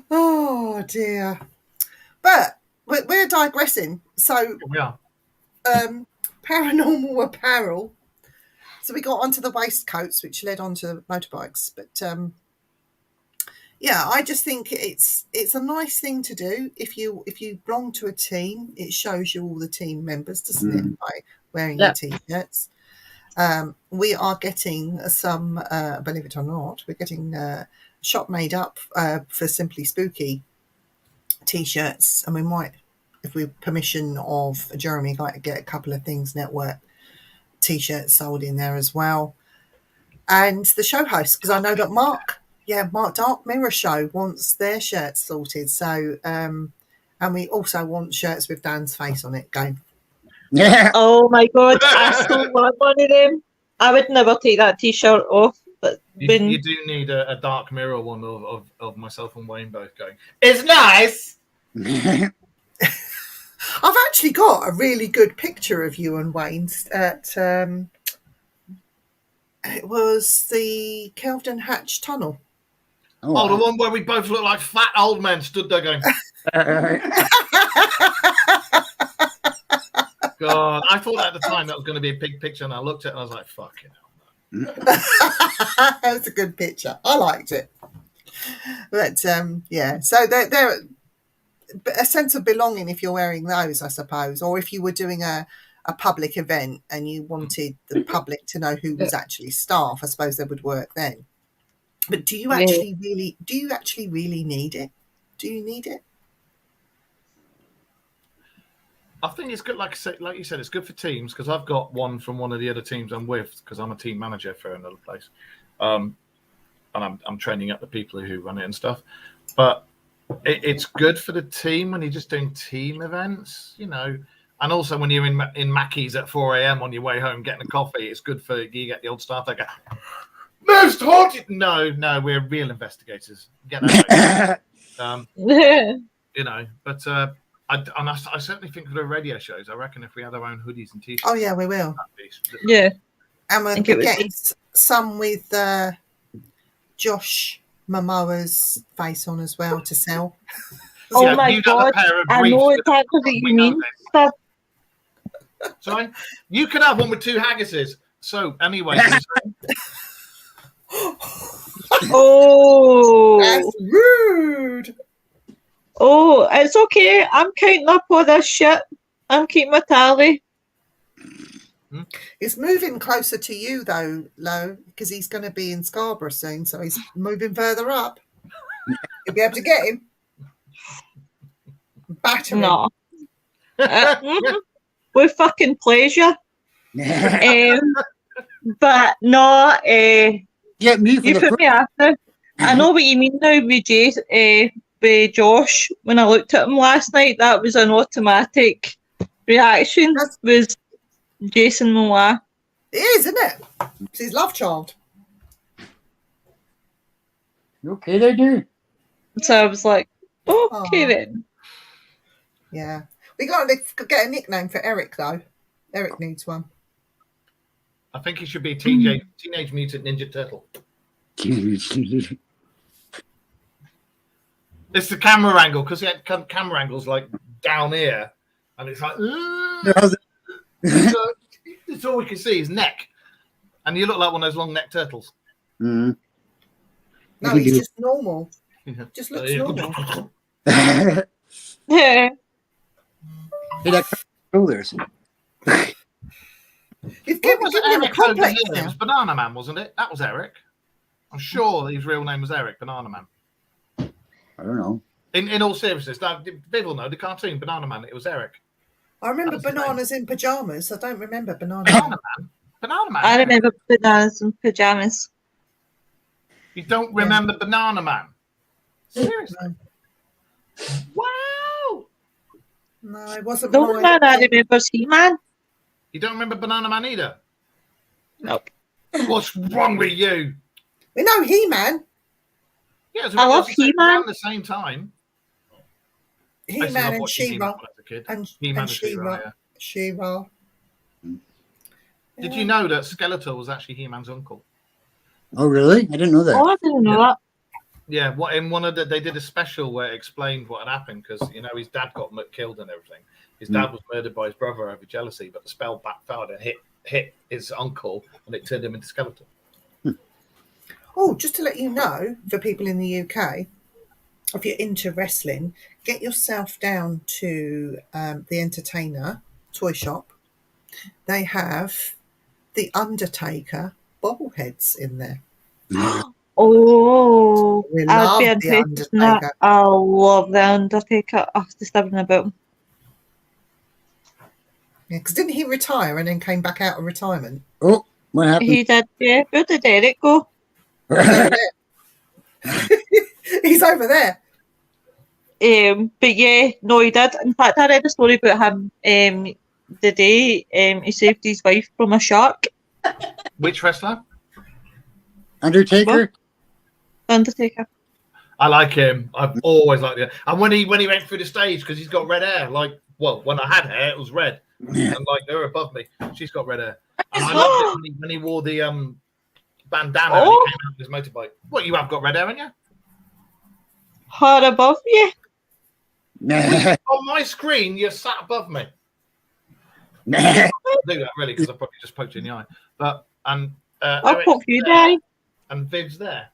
[SPEAKER 3] Oh dear. But we're digressing. So
[SPEAKER 4] Here we are.
[SPEAKER 3] paranormal apparel. So we got onto the waistcoats, which led on to motorbikes. But yeah, I just think it's a nice thing to do. If you belong to a team, it shows you all the team members, doesn't it? By wearing
[SPEAKER 2] Yeah.
[SPEAKER 3] your t-shirts. We are getting some, believe it or not, we're getting a shop made up for Simply Spooky t-shirts, and we might, if we permission of Jeremy, like to get a couple of Things Network t-shirts sold in there as well. And the show host, because I know that Mark Dark Mirror Show wants their shirts sorted. So, and we also want shirts with Dan's face on it. Going,
[SPEAKER 1] Yeah.
[SPEAKER 2] Oh my god, I still want one of them. I would never take that t-shirt off. But when
[SPEAKER 4] You do need a Dark Mirror one of myself and Wayne both going, it's nice!
[SPEAKER 3] I've actually got a really good picture of you and Wayne at it was the Kelvin Hatch Tunnel.
[SPEAKER 4] Oh, the one where we both look like fat old men stood there going, God, I thought at the time that was going to be a big picture, and I looked at it and I was like, fucking hell.
[SPEAKER 3] That was a good picture. I liked it. But yeah, so they're a sense of belonging if you're wearing those, I suppose, or if you were doing a public event and you wanted the public to know who was actually staff, I suppose they would work then. But do you actually really need it? Do you need it?
[SPEAKER 4] I think it's good, like you said, it's good for teams, because I've got one from one of the other teams I'm with, because I'm a team manager for another place, and I'm training up the people who run it and stuff. But it's good for the team when you're just doing team events, you know. And also when you're in Mackey's at 4 a.m. on your way home getting a coffee, it's good for you get the old staff that go, most haunted. No, we're real investigators. Get that right. You know, but I certainly think for the radio shows, I reckon if we had our own hoodies and t-shirts.
[SPEAKER 3] Oh yeah, we will.
[SPEAKER 2] yeah.
[SPEAKER 3] And we're
[SPEAKER 2] think it would
[SPEAKER 3] getting
[SPEAKER 2] be-
[SPEAKER 3] some with Josh Momoa's face on as well to sell.
[SPEAKER 2] Oh
[SPEAKER 4] Yeah,
[SPEAKER 2] my
[SPEAKER 4] you'd have a
[SPEAKER 2] god,
[SPEAKER 4] pair of
[SPEAKER 2] I
[SPEAKER 4] briefs
[SPEAKER 2] know
[SPEAKER 4] with
[SPEAKER 2] exactly what
[SPEAKER 4] we
[SPEAKER 2] you
[SPEAKER 4] know
[SPEAKER 2] mean.
[SPEAKER 4] this. Sorry, you could have one with 2 haggises. So anyway,
[SPEAKER 2] Oh,
[SPEAKER 3] That's rude.
[SPEAKER 2] oh, it's okay. I'm counting up all this shit. I'm keeping my tally.
[SPEAKER 3] It's moving closer to you though, Lo, because he's going to be in Scarborough soon, so he's moving further up. You'll be able to get him. Batter him.
[SPEAKER 2] No. With fucking pleasure. But no,
[SPEAKER 1] Get me for
[SPEAKER 2] you
[SPEAKER 1] the
[SPEAKER 2] put me after. I know what you mean now with Josh. When I looked at him last night, that was an automatic reaction. Was Jason Momoa.
[SPEAKER 3] It is, isn't it? It's his love child.
[SPEAKER 1] Okay, they do.
[SPEAKER 2] So I was like, okay
[SPEAKER 3] Aw.
[SPEAKER 2] then.
[SPEAKER 3] Yeah. We got to get a nickname for Eric though. Eric needs one.
[SPEAKER 4] I think he should be a Teenage Mutant Ninja Turtle. It's the camera angle, because he had camera angles like down here, and it's like, so it's all we can see is neck, and you look like one of those long neck turtles.
[SPEAKER 1] Mm.
[SPEAKER 3] No, he's just normal.
[SPEAKER 4] Yeah.
[SPEAKER 3] Just looks normal.
[SPEAKER 2] Yeah.
[SPEAKER 1] Hey, that shoulders.
[SPEAKER 3] You've
[SPEAKER 4] What
[SPEAKER 3] given
[SPEAKER 4] was
[SPEAKER 3] him a
[SPEAKER 4] Eric over
[SPEAKER 3] complex
[SPEAKER 4] here? It
[SPEAKER 3] now.
[SPEAKER 4] was Banana Man, wasn't it? That was Eric. I'm sure his real name was Eric, Banana Man.
[SPEAKER 1] I don't know.
[SPEAKER 4] In all seriousness, now, people know the cartoon Banana Man. It was Eric.
[SPEAKER 3] I remember
[SPEAKER 4] That's his
[SPEAKER 3] bananas in pajamas. I don't remember banana.
[SPEAKER 4] Banana Man. Banana Man.
[SPEAKER 2] I remember bananas and pajamas.
[SPEAKER 4] You don't remember Banana Man? Seriously?
[SPEAKER 3] No.
[SPEAKER 4] Wow.
[SPEAKER 3] No, it wasn't
[SPEAKER 2] The only man I remember is He-Man.
[SPEAKER 4] You don't remember Banana Man either?
[SPEAKER 2] Nope.
[SPEAKER 4] What's wrong with you?
[SPEAKER 3] We know He-Man.
[SPEAKER 4] Yeah, it was
[SPEAKER 2] I love
[SPEAKER 4] around
[SPEAKER 2] He-Man.
[SPEAKER 4] the same time. I used to
[SPEAKER 3] He-Man
[SPEAKER 4] love
[SPEAKER 3] and
[SPEAKER 4] watching He-Man
[SPEAKER 3] She-Ra.
[SPEAKER 4] when I was a kid.
[SPEAKER 3] And
[SPEAKER 4] He-Man and
[SPEAKER 3] She-Ra.
[SPEAKER 4] She-Ra, yeah.
[SPEAKER 3] She-Ra.
[SPEAKER 4] Did you know that Skeletor was actually He-Man's uncle?
[SPEAKER 1] Oh, really? I didn't know that.
[SPEAKER 2] Oh, I didn't know that.
[SPEAKER 4] Yeah, what in one of they did a special where it explained what had happened, because his dad got killed and everything. His dad was murdered by his brother over jealousy, but the spell backfired and hit his uncle, and it turned him into Skeletor.
[SPEAKER 3] Oh, just to let you know, for people in the UK, if you're into wrestling, get yourself down to the Entertainer toy shop. They have the Undertaker bobbleheads in there.
[SPEAKER 2] Oh,
[SPEAKER 3] We
[SPEAKER 2] I'd be
[SPEAKER 3] love the
[SPEAKER 2] interested in that.
[SPEAKER 3] Undertaker.
[SPEAKER 2] I love the Undertaker. I was just having about him.
[SPEAKER 3] Yeah, because didn't he retire and then came back out of retirement?
[SPEAKER 1] Oh, what happened?
[SPEAKER 2] He did, yeah. Where did Eric go?
[SPEAKER 3] He's over there. He's over there.
[SPEAKER 2] But yeah, no, he did. In fact, I read a story about him the day he saved his wife from a shark.
[SPEAKER 4] Which wrestler?
[SPEAKER 1] Undertaker?
[SPEAKER 2] Undertaker.
[SPEAKER 4] I like him. I've always liked him. And when he went through the stage, because he's got red hair, like, well, when I had hair, it was red.
[SPEAKER 1] Yeah.
[SPEAKER 4] And like her above me, she's got red hair. And I loved it when he wore the bandana and he came out with his motorbike. What, you have got red hair, haven't you?
[SPEAKER 2] Her above you.
[SPEAKER 4] On my screen, you're sat above me. I do that really because I probably just poked you in the eye. But and
[SPEAKER 2] I'll
[SPEAKER 4] Eric's
[SPEAKER 2] poke you
[SPEAKER 4] there,
[SPEAKER 2] down.
[SPEAKER 4] and Viv's there.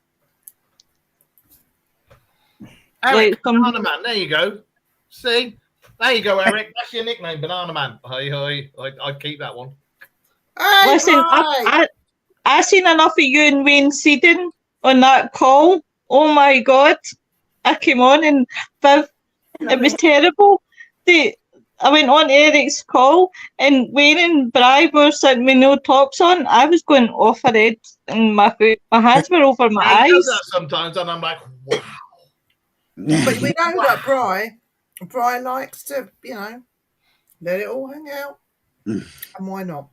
[SPEAKER 2] Like
[SPEAKER 4] Eric,
[SPEAKER 2] some-
[SPEAKER 4] Banana Man. There you go. See, there you go, Eric. That's your nickname, Banana Man. I'd keep that one.
[SPEAKER 3] Hey,
[SPEAKER 2] Listen,
[SPEAKER 3] right.
[SPEAKER 2] I seen enough of you and Wayne Seedon on that call. Oh my God. I came on and Viv, it was terrible. I went on Eric's call and Wayne and Bri were sitting with no tops on. I was going off her head and my hands were over my
[SPEAKER 4] He does
[SPEAKER 2] eyes.
[SPEAKER 4] that sometimes, and I'm like, wow.
[SPEAKER 3] But we know that Bri likes to, let it all hang out. And why not?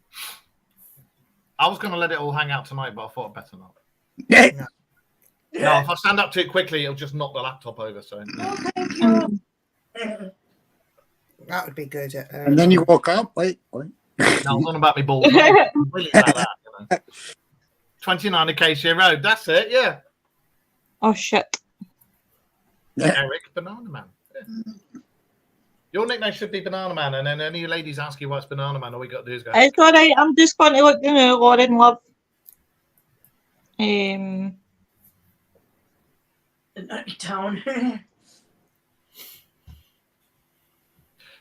[SPEAKER 4] I was going to let it all hang out tonight, but I thought I'd better not.
[SPEAKER 3] No.
[SPEAKER 4] No, if I stand up too quickly, it'll just knock the laptop over. So
[SPEAKER 3] That would be good.
[SPEAKER 1] And then you woke up? Wait, what?
[SPEAKER 4] no, I was on about me balls. Not really about that, 29 Acacia Road. That's it. Yeah.
[SPEAKER 2] Oh shit.
[SPEAKER 4] Eric Banana Man. Yeah. Your nickname should be Banana Man, and then any ladies ask you what's Banana Man, all we got to do is go.
[SPEAKER 2] It's alright, I'm just going to look Lauren Love.
[SPEAKER 6] The nutty town.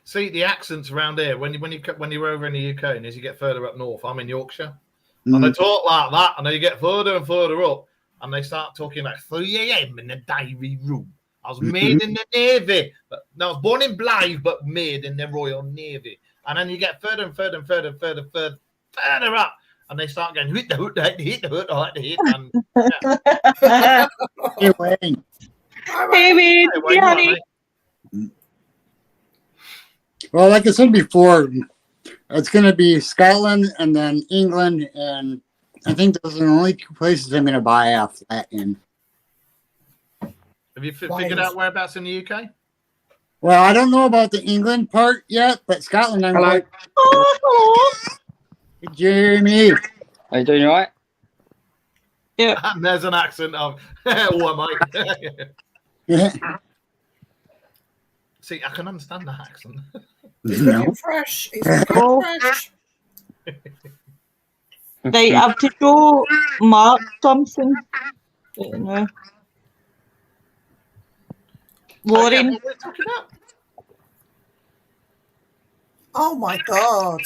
[SPEAKER 4] See the accents around here when you're over in the UK and as you get further up north. I'm in Yorkshire, and they talk like that, and then you get further and further up, and they start talking like 3 a.m. in the diary room. I was made in the Navy, but no, I was born in Blythe, but made in the Royal Navy. And then you get further and further and further up, and they start going hit the hoot, hit the hoot, hit the hoot. Yeah.
[SPEAKER 1] Hey, Wayne.
[SPEAKER 2] Hey, Wayne.
[SPEAKER 4] Hey, Wayne,
[SPEAKER 2] Yeah,
[SPEAKER 4] you
[SPEAKER 2] honey.
[SPEAKER 4] right,
[SPEAKER 1] Well, like I said before, it's going to be Scotland and then England, and I think those are the only two places I'm going to buy a flat in.
[SPEAKER 4] Have you figured out whereabouts in the UK?
[SPEAKER 1] Well, I don't know about the England part yet, but Scotland, I'm
[SPEAKER 7] Hello.
[SPEAKER 1] going.
[SPEAKER 2] Oh, hello.
[SPEAKER 1] Jeremy.
[SPEAKER 7] Are you doing all right?
[SPEAKER 2] Yeah.
[SPEAKER 4] And there's an accent of what, mate? See, I can understand that accent.
[SPEAKER 3] He's
[SPEAKER 1] No.
[SPEAKER 3] looking fresh. He's looking
[SPEAKER 2] Oh.
[SPEAKER 3] fresh.
[SPEAKER 2] Right, I have to show Mark something. I don't know. Lauren.
[SPEAKER 4] What are we talking about?
[SPEAKER 3] Oh my God.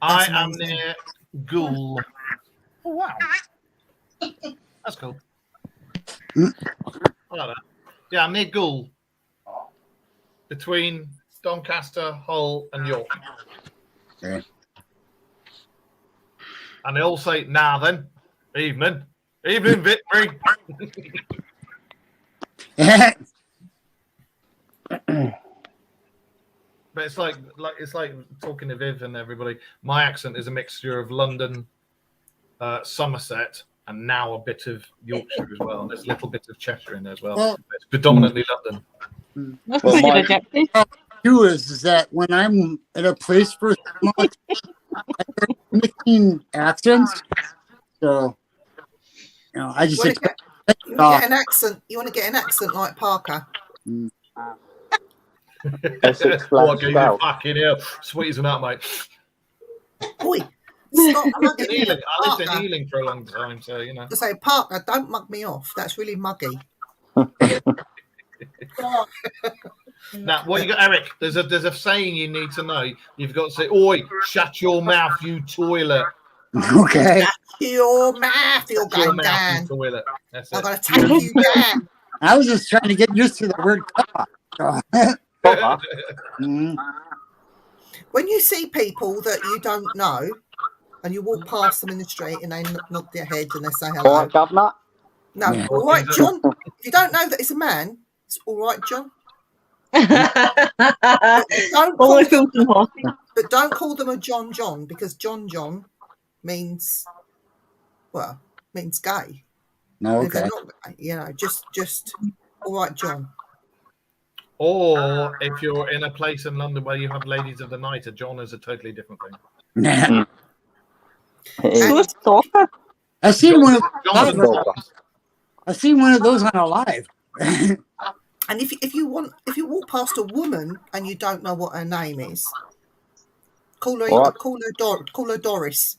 [SPEAKER 4] I
[SPEAKER 3] That's
[SPEAKER 4] am
[SPEAKER 3] amazing.
[SPEAKER 4] near Goole. Oh, wow. That's cool. I like that. Yeah, I'm near Goole. Between Doncaster, Hull, and York.
[SPEAKER 1] Okay.
[SPEAKER 4] And they all say, nah, then. Evening. Evening, Victory. But it's like talking to Viv and everybody. My accent is a mixture of London, Somerset, and now a bit of Yorkshire as well. There's a little bit of Cheshire in there as well.
[SPEAKER 1] Well-
[SPEAKER 4] But it's predominantly London.
[SPEAKER 2] That's
[SPEAKER 7] Well,
[SPEAKER 2] what you're
[SPEAKER 7] my-
[SPEAKER 2] rejected.
[SPEAKER 1] Too is that when I'm at a place for a month, I start mixing accents. So, I just
[SPEAKER 3] You want to
[SPEAKER 1] expect.
[SPEAKER 3] get an accent? You want to get an accent like Parker?
[SPEAKER 7] Essex
[SPEAKER 4] Oh, I
[SPEAKER 7] Black
[SPEAKER 4] gave you
[SPEAKER 7] Spout.
[SPEAKER 4] fucking hell. Sweet as an out, mate.
[SPEAKER 3] Oi, Stop
[SPEAKER 4] I lived
[SPEAKER 3] mugging
[SPEAKER 4] in
[SPEAKER 3] me
[SPEAKER 4] Ealing.
[SPEAKER 3] off,
[SPEAKER 4] I lived in
[SPEAKER 3] Parker.
[SPEAKER 4] Ealing for a long time, so you know.
[SPEAKER 3] To say, Parker, don't mug me off. That's really muggy.
[SPEAKER 4] Now, what you got, Eric? There's a saying you need to know. You've got to say, "Oi, shut your mouth, you toilet."
[SPEAKER 1] Okay.
[SPEAKER 3] Your mouth, you're
[SPEAKER 4] Shut your
[SPEAKER 3] going
[SPEAKER 4] mouth,
[SPEAKER 3] down.
[SPEAKER 4] you toilet. That's
[SPEAKER 3] I'm
[SPEAKER 4] it.
[SPEAKER 3] going to take you down.
[SPEAKER 1] I was just trying to get used to the word cock.
[SPEAKER 7] Proper.
[SPEAKER 1] Mm.
[SPEAKER 3] When you see people that you don't know and you walk past them in the street and they nod their head and they say
[SPEAKER 7] All
[SPEAKER 3] hello.
[SPEAKER 7] right, governor.
[SPEAKER 3] No,
[SPEAKER 1] Yeah.
[SPEAKER 3] all right, John. If you don't know that it's a man, it's all right, John. But don't call
[SPEAKER 2] Only
[SPEAKER 3] them,
[SPEAKER 2] fools and horses.
[SPEAKER 3] but don't call them a John because John means, well, means gay.
[SPEAKER 1] No,
[SPEAKER 3] And if they're
[SPEAKER 1] okay.
[SPEAKER 3] not gay, you know, just all right, John.
[SPEAKER 4] Or if you're in a place in London where you have ladies of the night, a John is a totally different thing.
[SPEAKER 1] Nah.
[SPEAKER 7] It is.
[SPEAKER 2] So a stalker.
[SPEAKER 1] I seen one.
[SPEAKER 4] John's
[SPEAKER 1] Of,
[SPEAKER 4] and Toms.
[SPEAKER 1] I seen one of those on a live.
[SPEAKER 3] And if you walk past a woman and you don't know what her name is, call her
[SPEAKER 7] What?
[SPEAKER 3] call her Doris.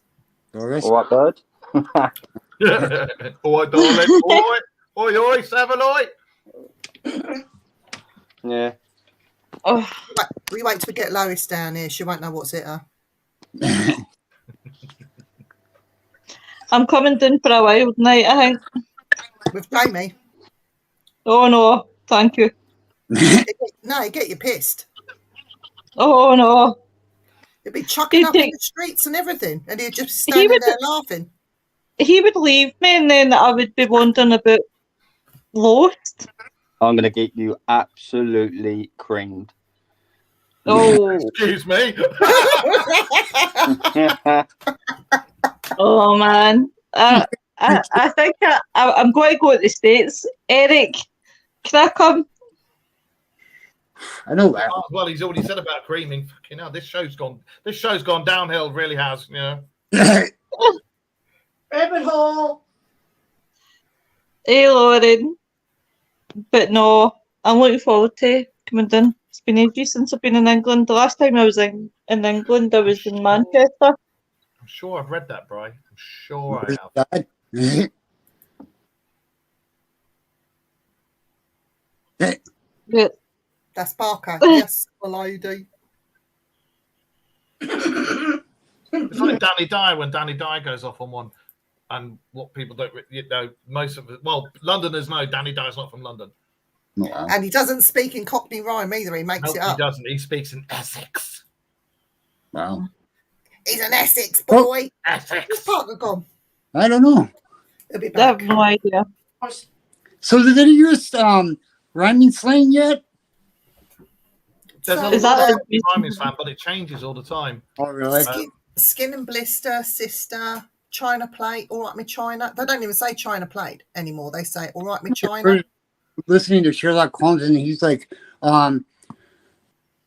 [SPEAKER 1] Doris.
[SPEAKER 7] All right, bird.
[SPEAKER 4] Oi, darling. Oi, oi, oi, Savaloy.
[SPEAKER 7] Yeah.
[SPEAKER 2] Oh,
[SPEAKER 3] We wait till we get Lois down here. She won't know what's hit her.
[SPEAKER 2] I'm coming down for a wild night, I think.
[SPEAKER 3] With Jamie.
[SPEAKER 2] Oh no, thank you.
[SPEAKER 3] No, get you pissed.
[SPEAKER 2] Oh no.
[SPEAKER 3] He'd be chucking
[SPEAKER 2] He'd
[SPEAKER 3] up in
[SPEAKER 2] take-
[SPEAKER 3] the streets and everything, and he'd just be
[SPEAKER 2] He
[SPEAKER 3] standing
[SPEAKER 2] would-
[SPEAKER 3] there laughing.
[SPEAKER 2] He would leave me and then I would be wondering about Lost.
[SPEAKER 7] I'm gonna get you absolutely creamed.
[SPEAKER 2] Oh,
[SPEAKER 4] Excuse me.
[SPEAKER 2] oh man. I think I'm going to go to the States. Eric, can I come?
[SPEAKER 1] I know that.
[SPEAKER 4] Well, he's already said about creaming. Fucking hell, this show's gone downhill. It really has. You know.
[SPEAKER 6] Rabbit hole.
[SPEAKER 2] Hey, Lauren. But no, I'm looking forward to coming down. It's been ages since I've been in England. The last time I was in England, I was in Manchester.
[SPEAKER 4] I'm sure I've read that, Bri. I'm sure I have.
[SPEAKER 2] But
[SPEAKER 3] That's Parker. Yes, my lady.
[SPEAKER 4] It's like Danny Dyer when Danny Dyer goes off on one, and what people don't, most of it. Well, Londoners know Danny Dyer's not from London.
[SPEAKER 1] Wow.
[SPEAKER 3] And he doesn't speak in Cockney rhyme either. He makes
[SPEAKER 4] No,
[SPEAKER 3] it
[SPEAKER 4] he
[SPEAKER 3] up.
[SPEAKER 4] doesn't. He speaks in Essex.
[SPEAKER 1] Wow.
[SPEAKER 3] He's an Essex boy. Where's
[SPEAKER 4] Essex.
[SPEAKER 3] Parker gone?
[SPEAKER 1] I don't know.
[SPEAKER 3] He'll be
[SPEAKER 2] I have
[SPEAKER 3] back.
[SPEAKER 2] no idea.
[SPEAKER 1] So did they use rhyming slang yet?
[SPEAKER 4] There's
[SPEAKER 3] So,
[SPEAKER 4] a
[SPEAKER 2] Is that
[SPEAKER 4] lot
[SPEAKER 2] a-
[SPEAKER 4] of Rhyming's fan, but it changes all the time.
[SPEAKER 1] Oh, really?
[SPEAKER 3] Skin and Blister, Sister, China Plate, All Right Me China. They don't even say China Plate anymore. They say All Right Me China.
[SPEAKER 1] Listening to Sherlock Holmes, and he's like,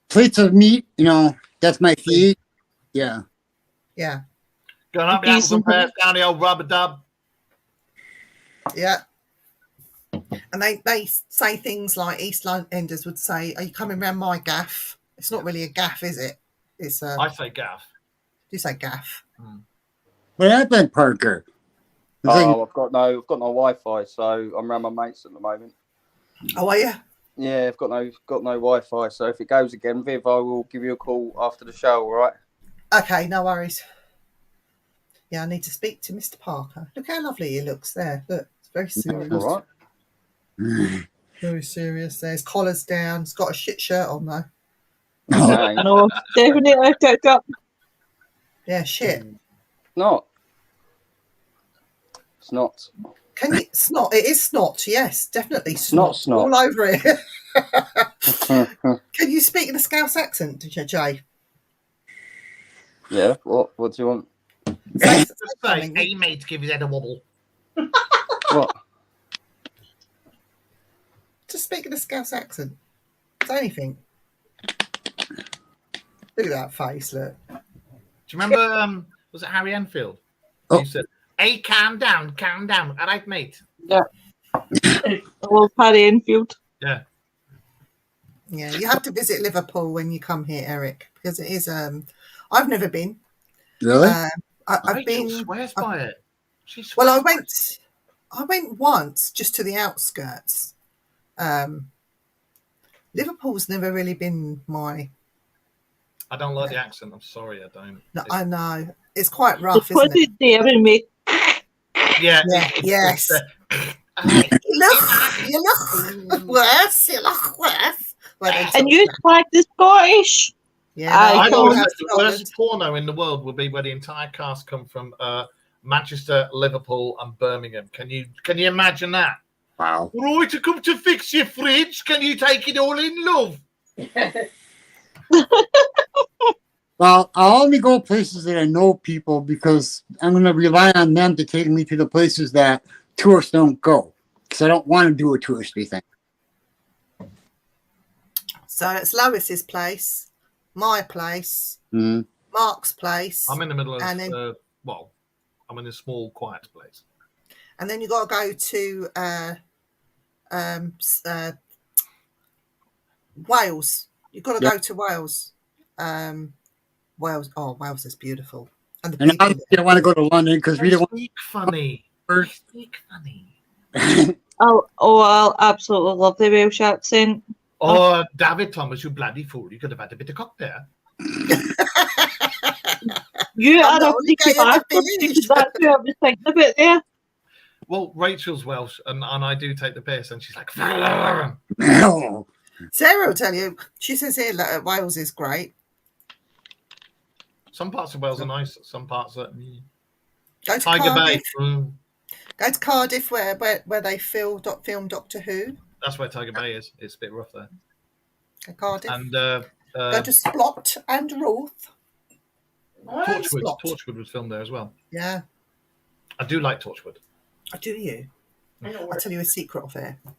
[SPEAKER 1] plates of meat, that's my feet. Yeah.
[SPEAKER 3] Yeah,
[SPEAKER 4] Going up the apples and pears, down the old rubber dub.
[SPEAKER 3] yeah. And they say things like East Londoners would say, "Are you coming round my gaff?" It's not really a gaff, is it? It's
[SPEAKER 4] I say gaff.
[SPEAKER 3] you say gaff.
[SPEAKER 1] What happened, Parker? It's like,
[SPEAKER 7] Oh, I've got no Wi-Fi, so I'm around my mates at the moment.
[SPEAKER 3] Oh, are you?
[SPEAKER 7] Yeah, I've got no Wi-Fi, so if it goes again, Viv, I will give you a call after the show. All right?
[SPEAKER 3] Okay, no worries. Yeah, I need to speak to Mr. Parker. Look how lovely he looks there. Look, it's very serious.
[SPEAKER 7] All right.
[SPEAKER 3] Very serious. There, his collar's down. He's got a shit shirt on though.
[SPEAKER 2] I know, definitely picked up.
[SPEAKER 3] Yeah, shit.
[SPEAKER 7] Not. It's not.
[SPEAKER 3] Can you snot? It is snot. Yes, definitely snot.
[SPEAKER 7] Snot.
[SPEAKER 3] All over it. Can you speak in a Scouse accent, Jay?
[SPEAKER 7] Yeah. What do you want?
[SPEAKER 3] Say
[SPEAKER 4] Just say,
[SPEAKER 3] something.
[SPEAKER 4] hey, mate, give his head a wobble.
[SPEAKER 7] What?
[SPEAKER 3] Just speak in a Scouse accent. Say anything. Look at that face. Look.
[SPEAKER 4] Do you remember, was it Harry Enfield?
[SPEAKER 1] Oh.
[SPEAKER 4] He said, hey, calm down. All right, mate.
[SPEAKER 2] I love Harry Enfield.
[SPEAKER 4] Yeah.
[SPEAKER 3] Yeah, you have to visit Liverpool when you come here, Eric, because it is. I've never been.
[SPEAKER 1] really?
[SPEAKER 3] I've
[SPEAKER 4] Rachel
[SPEAKER 3] been.
[SPEAKER 4] swears by it. She swears
[SPEAKER 3] Well,
[SPEAKER 4] by it.
[SPEAKER 3] I went once just to the outskirts. Liverpool's never really been my.
[SPEAKER 4] I don't like the accent. I'm sorry, I don't.
[SPEAKER 3] No,
[SPEAKER 4] It's-
[SPEAKER 3] I know it's quite rough,
[SPEAKER 2] Because
[SPEAKER 3] isn't it?
[SPEAKER 2] they ever make
[SPEAKER 4] yeah.
[SPEAKER 3] Yes. You look worse. You look worse. Well, they
[SPEAKER 2] and
[SPEAKER 3] talk
[SPEAKER 2] you
[SPEAKER 3] like-
[SPEAKER 2] like the Scottish.
[SPEAKER 3] yeah,
[SPEAKER 2] I
[SPEAKER 3] no,
[SPEAKER 4] I've
[SPEAKER 2] don't
[SPEAKER 4] always
[SPEAKER 3] have
[SPEAKER 4] said the
[SPEAKER 3] Scotland.
[SPEAKER 4] worst porno in the world would be where the entire cast come from Manchester, Liverpool, and Birmingham. Can you imagine that?
[SPEAKER 1] Wow.
[SPEAKER 4] Right, to come to fix your fridge. Can you take it all in, love?
[SPEAKER 1] Well, I'll only go places that I know people because I'm going to rely on them to take me to the places that tourists don't go. Because I don't want to do a touristy thing.
[SPEAKER 3] So it's Lois's place, my place,
[SPEAKER 1] Mm.
[SPEAKER 3] Mark's place,
[SPEAKER 4] I'm in the middle of,
[SPEAKER 3] And then-
[SPEAKER 4] I'm in a small, quiet place.
[SPEAKER 3] and then you got to go to Wales. You've got to
[SPEAKER 1] Yep.
[SPEAKER 3] go to Wales. Wales. Oh, Wales is beautiful, and the
[SPEAKER 1] And
[SPEAKER 3] people.
[SPEAKER 1] I want to go to London because we
[SPEAKER 4] They
[SPEAKER 1] don't
[SPEAKER 4] speak funny. They
[SPEAKER 1] want
[SPEAKER 4] speak funny.
[SPEAKER 2] I absolutely love the Welsh accent.
[SPEAKER 4] Oh, David Thomas, you bloody fool. You could have had a bit of cock there.
[SPEAKER 2] You
[SPEAKER 3] I'm
[SPEAKER 2] are
[SPEAKER 3] the
[SPEAKER 2] a
[SPEAKER 3] only
[SPEAKER 2] freaky
[SPEAKER 3] guy in the
[SPEAKER 2] bastard
[SPEAKER 3] village.
[SPEAKER 2] because that's who I was thinking about there.
[SPEAKER 4] Well, Rachel's Welsh, and I do take the piss, and she's like,
[SPEAKER 1] No.
[SPEAKER 3] Sarah will tell you. She says here that Wales is great.
[SPEAKER 4] some parts of Wales are nice, some parts are.
[SPEAKER 3] Go to
[SPEAKER 4] Tiger Bay.
[SPEAKER 3] Cardiff. Go to Cardiff where they film Doctor Who.
[SPEAKER 4] That's where Tiger Bay is. It's a bit rough there.
[SPEAKER 3] Go Cardiff.
[SPEAKER 4] And
[SPEAKER 3] Go to Splot and Roth.
[SPEAKER 4] Torchwood.
[SPEAKER 3] Splot.
[SPEAKER 4] Torchwood was filmed there as well.
[SPEAKER 3] Yeah.
[SPEAKER 4] I do like Torchwood.
[SPEAKER 3] Oh, do you?
[SPEAKER 6] I know
[SPEAKER 3] I'll
[SPEAKER 6] where
[SPEAKER 3] tell you a secret of it.
[SPEAKER 6] I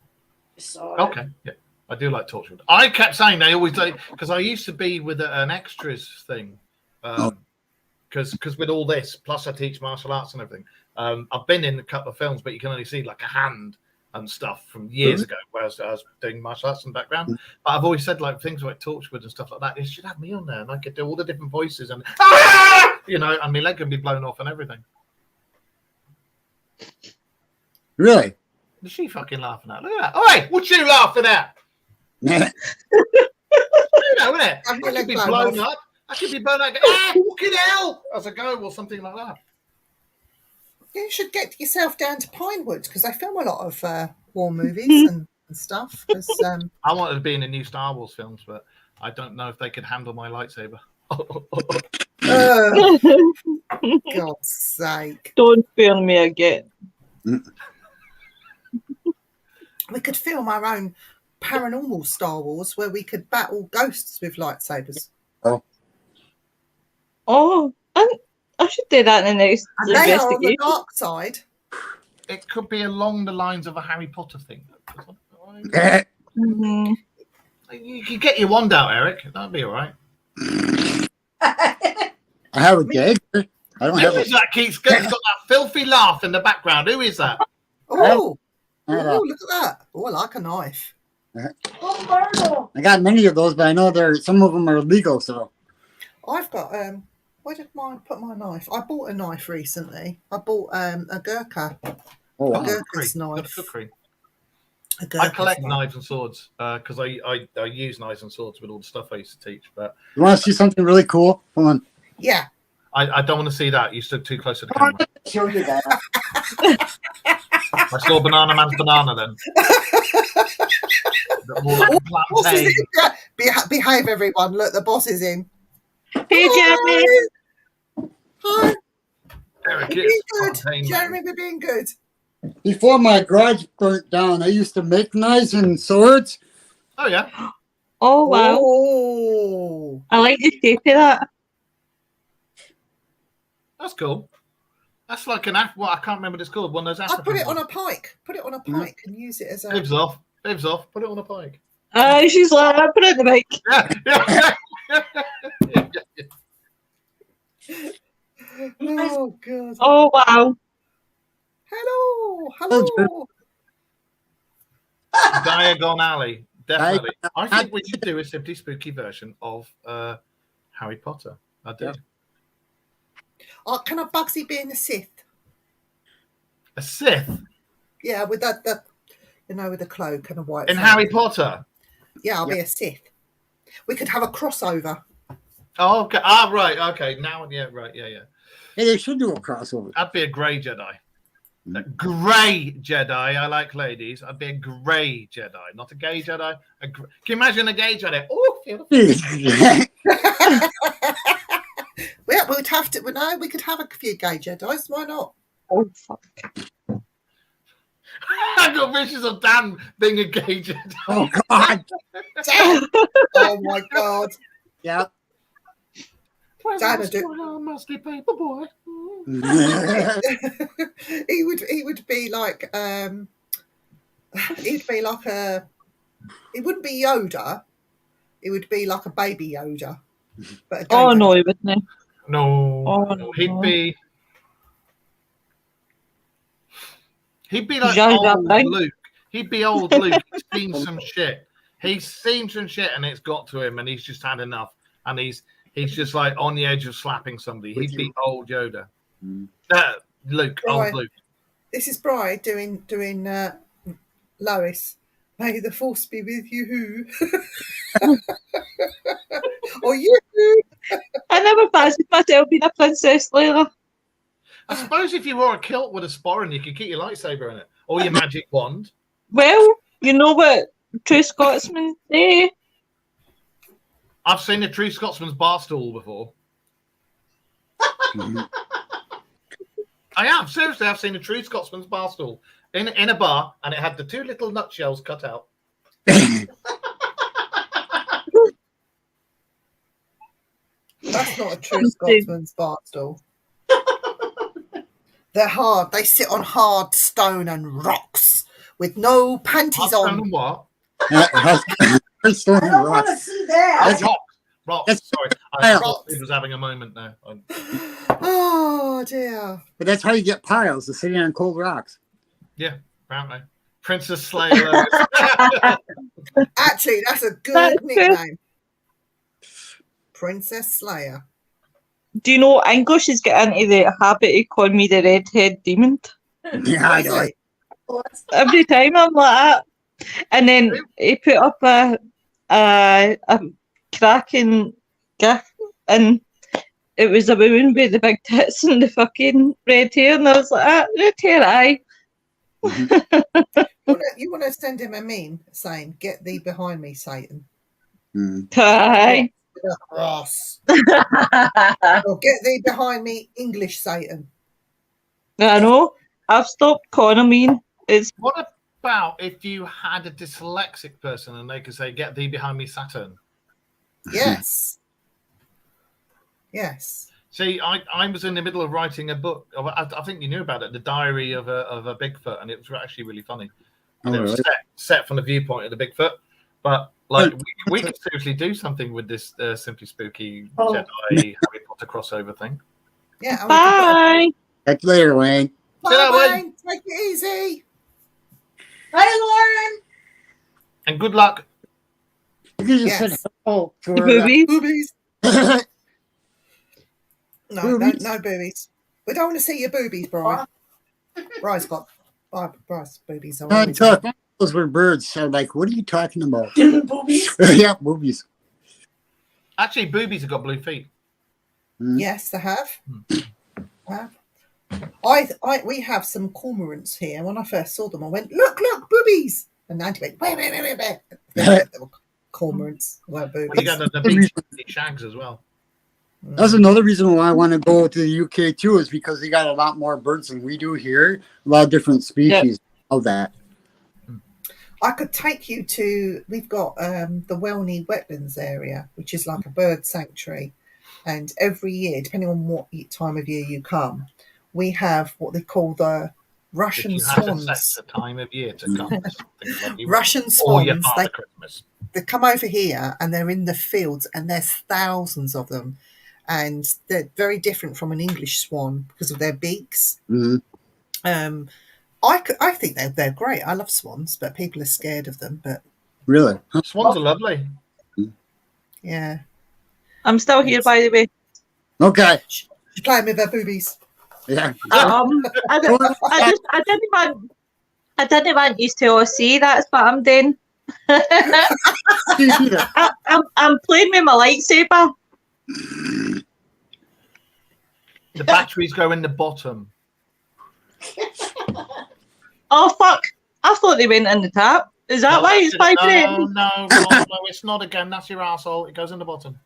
[SPEAKER 6] saw it.
[SPEAKER 4] Okay, yeah. I do like Torchwood. I kept saying they always like because I used to be with an extras thing, because with all this, plus I teach martial arts and everything. I've been in a couple of films, but you can only see like a hand and stuff from years ago, where I was doing martial arts in the background. But I've always said like things like Torchwood and stuff like that. They should have me on there, and I could do all the different voices and and my leg can be blown off and everything.
[SPEAKER 1] Really?
[SPEAKER 4] Is she fucking laughing at? Look at that! Oh, hey, what's you laughing at? You know, isn't it?
[SPEAKER 3] Have
[SPEAKER 4] I
[SPEAKER 3] your leg
[SPEAKER 4] could be
[SPEAKER 3] blown
[SPEAKER 4] blown
[SPEAKER 3] off.
[SPEAKER 4] up. I could be blown up. Fucking hell! As I go, or something like that.
[SPEAKER 3] You should get yourself down to Pinewood because they film a lot of war movies and stuff. 'Cause,
[SPEAKER 4] I wanted to be in the new Star Wars films, but I don't know if they could handle my lightsaber.
[SPEAKER 3] God's sake.
[SPEAKER 2] Don't fear me again.
[SPEAKER 3] We could film our own paranormal Star Wars where we could battle ghosts with lightsabers.
[SPEAKER 2] Oh, I should do that in the next
[SPEAKER 3] And they are on the
[SPEAKER 2] investigation.
[SPEAKER 3] dark side.
[SPEAKER 4] It could be along the lines of a Harry Potter thing.
[SPEAKER 2] Mhm.
[SPEAKER 4] You could get your wand out, Eric. That'd be all right.
[SPEAKER 1] I have a gag. I don't have
[SPEAKER 4] Who
[SPEAKER 1] a.
[SPEAKER 4] is that, Keith? He's got that filthy laugh in the background. Who is that?
[SPEAKER 3] Oh,
[SPEAKER 1] I have a-
[SPEAKER 3] look at that. Oh, I like a knife.
[SPEAKER 6] Oh, Margo.
[SPEAKER 1] I got many of those, but I know some of them are illegal. So
[SPEAKER 3] I've got where did I put my knife? I bought a knife recently. I bought a Gurkha.
[SPEAKER 1] oh,
[SPEAKER 3] A
[SPEAKER 1] wow.
[SPEAKER 3] Gurkha's
[SPEAKER 4] Good
[SPEAKER 3] knife.
[SPEAKER 4] cookery.
[SPEAKER 3] A
[SPEAKER 4] I
[SPEAKER 3] Gurkha's
[SPEAKER 4] collect
[SPEAKER 3] knife.
[SPEAKER 4] knives and swords because I use knives and swords with all the stuff I used to teach. But
[SPEAKER 1] You want to see something really cool? Come on.
[SPEAKER 3] Yeah.
[SPEAKER 4] I don't want to see that. You stood too close to the
[SPEAKER 1] Come on,
[SPEAKER 4] camera.
[SPEAKER 1] show you that.
[SPEAKER 4] I saw Banana Man's banana then. More like
[SPEAKER 3] Boss is
[SPEAKER 4] plantain.
[SPEAKER 3] in. Yeah. Behave, everyone. Look, the boss is in.
[SPEAKER 2] Hey, Jeremy.
[SPEAKER 3] Hi.
[SPEAKER 4] Eric
[SPEAKER 3] We're being
[SPEAKER 4] is
[SPEAKER 3] good.
[SPEAKER 4] plantain.
[SPEAKER 3] Jeremy, we're being good.
[SPEAKER 1] Before my garage burnt down, I used to make knives and swords.
[SPEAKER 4] Oh yeah.
[SPEAKER 2] Oh, wow.
[SPEAKER 3] Oh.
[SPEAKER 2] I like the shape of that.
[SPEAKER 4] That's cool. That's like an what I can't remember what it's called. One of those
[SPEAKER 3] I
[SPEAKER 4] African.
[SPEAKER 3] put it on
[SPEAKER 4] ones.
[SPEAKER 3] a pike. Put it on a pike and use it as a.
[SPEAKER 4] Bibs off. Bibs off. Put it on a pike.
[SPEAKER 2] She's like, I put it in the mic.
[SPEAKER 4] Yeah.
[SPEAKER 3] Oh god.
[SPEAKER 2] Oh, wow.
[SPEAKER 3] Hello.
[SPEAKER 1] Oh,
[SPEAKER 3] Hello.
[SPEAKER 4] Diagon Alley. Definitely. I think we should do a Simply Spooky version of Harry Potter. I do.
[SPEAKER 1] Yeah.
[SPEAKER 3] Can a Bugsy be in a Sith?
[SPEAKER 4] A Sith
[SPEAKER 3] Yeah, with the with the cloak and a white.
[SPEAKER 4] in
[SPEAKER 3] face.
[SPEAKER 4] Harry Potter.
[SPEAKER 3] Yeah, I'll be a Sith. We could have a crossover.
[SPEAKER 4] Oh, okay. Ah, right. Okay. Now, yeah, right. Yeah, yeah.
[SPEAKER 1] Hey, they should do a crossover.
[SPEAKER 4] I'd be a grey Jedi. A grey Jedi. I like ladies. I'd be a grey Jedi, not a gay Jedi. Can you imagine a gay Jedi? Oh,
[SPEAKER 3] Well, we'd have to. No, we could have a few gay Jedis. Why not?
[SPEAKER 2] Oh, fuck.
[SPEAKER 4] I got visions of Dan being a gay Jedi.
[SPEAKER 1] Oh God.
[SPEAKER 3] Dan! Oh my God.
[SPEAKER 1] Yeah.
[SPEAKER 3] Dan would do.
[SPEAKER 4] Musty paper boy.
[SPEAKER 3] he would be like he'd be like a. It wouldn't be Yoda. It would be like a baby Yoda. But a gay
[SPEAKER 2] Oh
[SPEAKER 3] Yoda.
[SPEAKER 2] no, he wouldn't.
[SPEAKER 4] No,
[SPEAKER 2] Oh,
[SPEAKER 4] no, he'd
[SPEAKER 2] no.
[SPEAKER 4] be like
[SPEAKER 2] Jar Jar
[SPEAKER 4] old
[SPEAKER 2] Binks.
[SPEAKER 4] Luke. He'd be old Luke. He's seen some shit. He's seen some shit, and it's got to him, and he's just had enough, and he's just like on the edge of slapping somebody. He'd be old Yoda. Luke,
[SPEAKER 3] Right.
[SPEAKER 4] old Luke.
[SPEAKER 3] This is Bride doing Lois. May the force be with you. Or you.
[SPEAKER 2] I never fancied myself being a Princess Leia.
[SPEAKER 4] I suppose if you wore a kilt with a sporran, you could keep your lightsaber in it, or your magic wand.
[SPEAKER 2] Well, you know what true Scotsmen say.
[SPEAKER 4] I've seen a true Scotsman's bar stool before. I have, seriously, I've seen a true Scotsman's bar stool in a bar, and it had the two little nutshells cut out.
[SPEAKER 3] That's not a true Scotsman's bar stool. They're hard. They sit on hard stone and rocks with no panties
[SPEAKER 4] Hard
[SPEAKER 3] on.
[SPEAKER 4] stone and what?
[SPEAKER 6] I don't want to see that.
[SPEAKER 4] Rocks.
[SPEAKER 1] That's-
[SPEAKER 4] Sorry,
[SPEAKER 3] Rocks.
[SPEAKER 4] I was having a moment now.
[SPEAKER 3] Oh dear.
[SPEAKER 1] But that's how you get piles, is sitting on cold rocks.
[SPEAKER 4] Apparently, Princess Slayer.
[SPEAKER 3] Actually, that's a good
[SPEAKER 2] That's
[SPEAKER 3] nickname. Princess Slayer.
[SPEAKER 2] Do you know English is getting into the habit of calling me the redhead demon?
[SPEAKER 1] Yeah, I
[SPEAKER 3] Is
[SPEAKER 1] know.
[SPEAKER 3] it?
[SPEAKER 2] Every time I'm like that. And then he put up a cracking gif, and it was a woman with the big tits and the fucking red hair, and I was like, red hair, aye.
[SPEAKER 3] You want to send him a meme saying, "Get thee behind me, Satan."
[SPEAKER 2] Aye.
[SPEAKER 3] Ross. Or get thee behind me, English Satan.
[SPEAKER 2] I know. I've stopped calling him mean. It's
[SPEAKER 4] What about if you had a dyslexic person and they could say, "Get thee behind me, Saturn"?
[SPEAKER 3] Yes. Yes.
[SPEAKER 4] See, I was in the middle of writing a book. I think you knew about it, the Diary of a Bigfoot, and it was actually really funny. And it was set from the viewpoint of the Bigfoot, but like we could seriously do something with this Simply Spooky Jedi Harry Potter crossover thing.
[SPEAKER 3] Yeah. and we could
[SPEAKER 2] bye.
[SPEAKER 1] Catch you later, Wayne.
[SPEAKER 3] put-
[SPEAKER 4] See you
[SPEAKER 3] Bye,
[SPEAKER 4] later,
[SPEAKER 3] Wayne. Take it easy.
[SPEAKER 6] Hi, Lauren.
[SPEAKER 4] And good luck.
[SPEAKER 1] You can just
[SPEAKER 3] Yes.
[SPEAKER 1] say hello to
[SPEAKER 2] The
[SPEAKER 1] her,
[SPEAKER 2] boobies.
[SPEAKER 3] Boobies. No,
[SPEAKER 1] Boobies?
[SPEAKER 3] no boobies. We don't want to see your boobies, Brian. Brian's got Brian's boobies. Are
[SPEAKER 1] I
[SPEAKER 3] always
[SPEAKER 1] thought
[SPEAKER 3] there.
[SPEAKER 1] those were birds. So, like, what are you talking about?
[SPEAKER 6] Boobies.
[SPEAKER 1] Yeah, movies.
[SPEAKER 4] Actually, boobies have got blue feet.
[SPEAKER 3] Yes, they have. Have. We have some cormorants here. When I first saw them, I went, look, boobies. And Auntie went, wait. They were cormorants, weren't
[SPEAKER 4] Well, you
[SPEAKER 3] boobies.
[SPEAKER 4] got the beach shags as well.
[SPEAKER 1] That's another reason why I want to go to the UK too, is because they got a lot more birds than we do here. A lot of different species of that.
[SPEAKER 3] I could take you to, we've got the Welney Wetlands area, which is like a bird sanctuary. And every year, depending on what time of year you come, we have what they call the Russian
[SPEAKER 4] If you had to
[SPEAKER 3] swans.
[SPEAKER 4] set the time of year to come, something like you
[SPEAKER 3] Russian
[SPEAKER 4] or your
[SPEAKER 3] swans,
[SPEAKER 4] Father Christmas.
[SPEAKER 3] they come over here and they're in the fields, and there's thousands of them. And they're very different from an English swan because of their beaks.
[SPEAKER 1] Mhm.
[SPEAKER 3] I think they're great. I love swans, but people are scared of them. But
[SPEAKER 1] Really?
[SPEAKER 4] Swans are lovely.
[SPEAKER 3] yeah,
[SPEAKER 2] I'm still here, by the way.
[SPEAKER 1] Okay.
[SPEAKER 3] She's playing with her boobies.
[SPEAKER 1] Yeah.
[SPEAKER 2] I, I didn't want you to all see that's what I'm doing. I'm playing with my lightsaber.
[SPEAKER 4] The batteries go in the bottom.
[SPEAKER 2] Oh fuck! I thought they went in the top. Is that why it's vibrating?
[SPEAKER 4] No, it's not again. That's your arsehole. It goes in the bottom.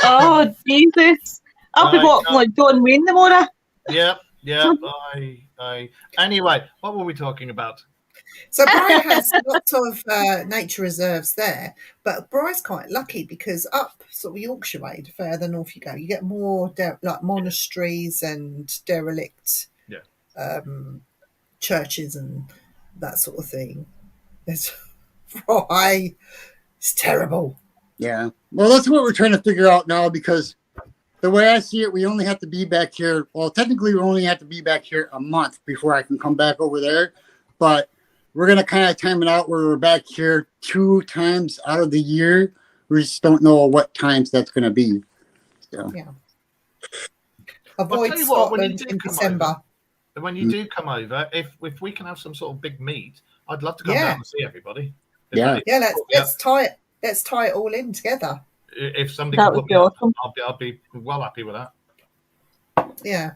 [SPEAKER 2] Oh Jesus! I'll be walking like John Wayne tomorrow.
[SPEAKER 4] Yep. Anyway, what were we talking about?
[SPEAKER 3] So Bri has lots of nature reserves there, but Bri's quite lucky because up sort of Yorkshire way, the further north you go, you get more like monasteries and derelict churches and that sort of thing. It's terrible.
[SPEAKER 1] Yeah. Well, that's what we're trying to figure out now, because the way I see it, we only have to be back here. Well, technically, we only have to be back here a month before I can come back over there. But we're going to kind of time it out where we're back here 2 times out of the year. We just don't know what times that's going to be. So.
[SPEAKER 3] Yeah. Avoid Scotland in December.
[SPEAKER 4] When you do come over, if we can have some sort of big meet, I'd love to come down and see everybody.
[SPEAKER 3] Let's tie it all in together.
[SPEAKER 4] If somebody
[SPEAKER 2] that
[SPEAKER 4] can
[SPEAKER 2] would
[SPEAKER 4] put
[SPEAKER 2] be
[SPEAKER 4] me
[SPEAKER 2] awesome.
[SPEAKER 4] I'll be well happy with that.
[SPEAKER 3] Yeah.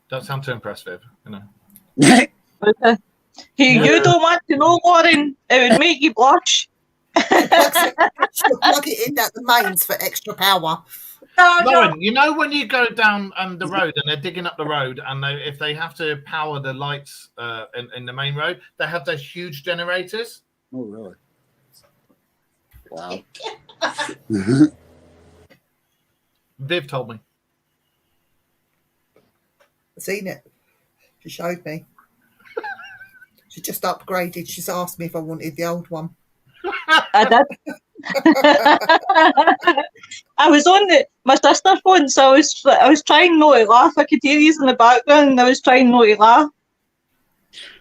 [SPEAKER 4] Don't sound too impressed, Viv. You know.
[SPEAKER 2] You don't want to know, Lauren. It would make you blush.
[SPEAKER 3] She'll plug it in at the mains for extra power.
[SPEAKER 4] Lauren, you know when you go down the road and they're digging up the road, and if they have to power the lights in the main road, they have those huge generators.
[SPEAKER 1] Oh, really? Wow.
[SPEAKER 4] Viv told me.
[SPEAKER 3] I've seen it. She showed me. She just upgraded. She's asked me if I wanted the old one.
[SPEAKER 2] I did. I was on my sister's phone, so I was trying not to laugh. I could hear these in the background, and I was trying not to laugh.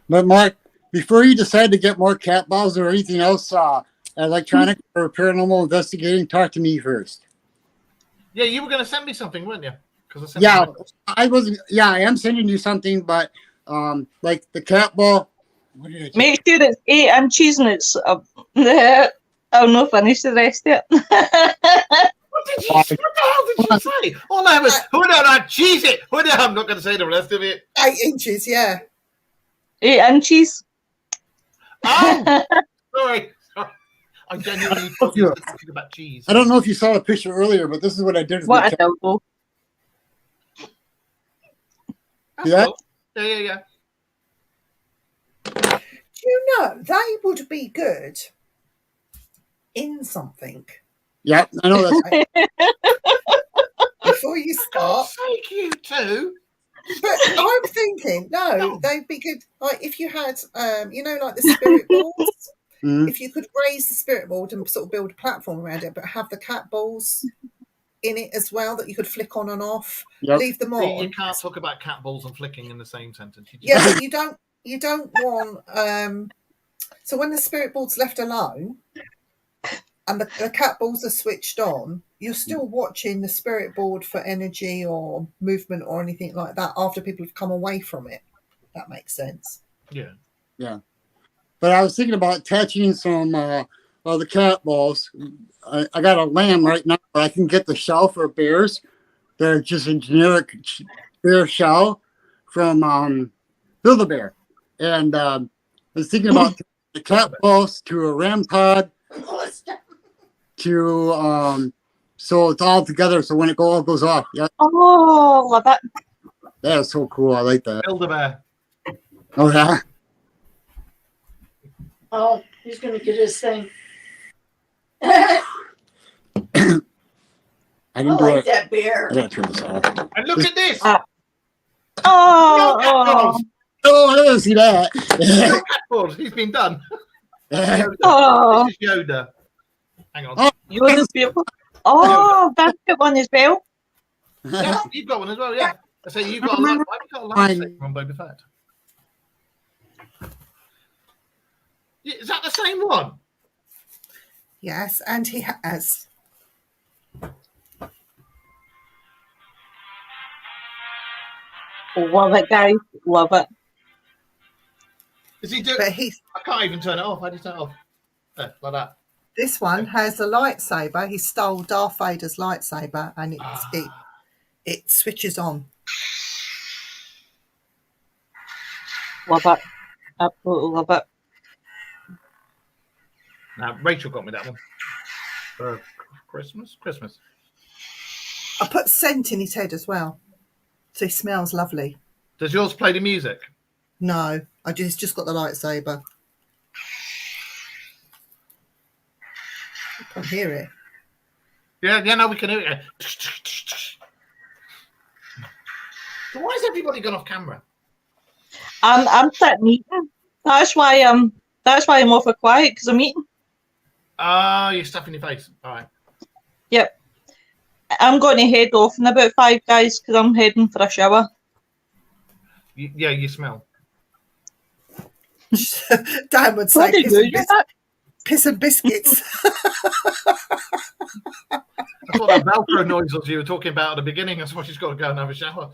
[SPEAKER 1] But Mark, before you decide to get more cat balls or anything else, electronic or paranormal investigating, talk to me first.
[SPEAKER 4] Yeah, you were going to send me something, weren't you?
[SPEAKER 1] I wasn't. Yeah, I am sending you something, but like the cat ball. What did I
[SPEAKER 2] Make sure it's 8 inches and it's. I'll not finish the rest of it.
[SPEAKER 4] What the hell did you say? All I was, cheese it. I'm not going to say the rest of it.
[SPEAKER 3] 8 inches, yeah.
[SPEAKER 2] 8 inches.
[SPEAKER 4] Oh, sorry. I genuinely thought you were talking about cheese.
[SPEAKER 1] I don't know if you saw a picture earlier, but this is what I did.
[SPEAKER 2] What a dildo.
[SPEAKER 1] Yeah.
[SPEAKER 4] Cool. Yeah.
[SPEAKER 3] Do you know they would be good in something?
[SPEAKER 1] Yeah, I know that's.
[SPEAKER 3] Before you start,
[SPEAKER 4] thank you too.
[SPEAKER 3] But I'm thinking, no, they'd be good. Like if you had, like the spirit balls.
[SPEAKER 1] Mm-hmm.
[SPEAKER 3] If you could raise the spirit board and sort of build a platform around it, but have the cat balls in it as well that you could flick on and off, leave them on.
[SPEAKER 4] You can't talk about cat balls and flicking in the same sentence.
[SPEAKER 3] But you don't want. So when the spirit board's left alone and the cat balls are switched on, you're still watching the spirit board for energy or movement or anything like that after people have come away from it. That makes sense.
[SPEAKER 4] Yeah.
[SPEAKER 1] But I was thinking about attaching some of the cat balls. I got a lamb right now, but I can get the shell for bears. They're just a generic bear shell from Build-A-Bear. And I was thinking about the cat balls to a RAM pod to so it's all together. So when it all goes off,
[SPEAKER 2] Oh, love it.
[SPEAKER 1] That is so cool. I like that.
[SPEAKER 4] Build-A-Bear.
[SPEAKER 1] Oh yeah.
[SPEAKER 6] Oh, he's going to get his thing.
[SPEAKER 1] I didn't do
[SPEAKER 6] like
[SPEAKER 1] it.
[SPEAKER 6] that bear.
[SPEAKER 1] I gotta turn this off.
[SPEAKER 4] And look at this.
[SPEAKER 2] Oh,
[SPEAKER 1] I didn't see that.
[SPEAKER 4] He's been done.
[SPEAKER 2] Oh.
[SPEAKER 4] This is Yoda. Hang on.
[SPEAKER 2] Yoda's beautiful. Oh, that's a good one as well.
[SPEAKER 4] Yeah, you've got one as well, yeah. I say you've got a lightsaber on Boba Fett. Is that the same one?
[SPEAKER 3] Yes, and he has.
[SPEAKER 2] Love it, guys. Love it.
[SPEAKER 4] Is he doing?
[SPEAKER 3] But he's
[SPEAKER 4] I can't even turn it off. How do you turn it off? There, like that.
[SPEAKER 3] this one has a lightsaber. He stole Darth Vader's lightsaber, and it switches on.
[SPEAKER 2] Love it. Absolutely love it.
[SPEAKER 4] Now, Rachel got me that one for Christmas.
[SPEAKER 3] I put scent in his head as well, so he smells lovely.
[SPEAKER 4] Does yours play the music?
[SPEAKER 3] No, he's just got the lightsaber. I can hear it.
[SPEAKER 4] Yeah, no, we can hear it. So why has everybody gone off camera?
[SPEAKER 2] I'm sitting eating. That's why I'm awful quiet, because I'm eating.
[SPEAKER 4] Ah, you're stuffing your face. All right.
[SPEAKER 2] Yep. I'm going to head off in about 5, guys, because I'm heading for a shower.
[SPEAKER 4] You smell.
[SPEAKER 3] Dan would
[SPEAKER 2] What
[SPEAKER 3] say
[SPEAKER 2] did you do?
[SPEAKER 3] piss and biscuits.
[SPEAKER 4] That's what that Velcro noise was you were talking about at the beginning. That's why she's got to go and have a shower.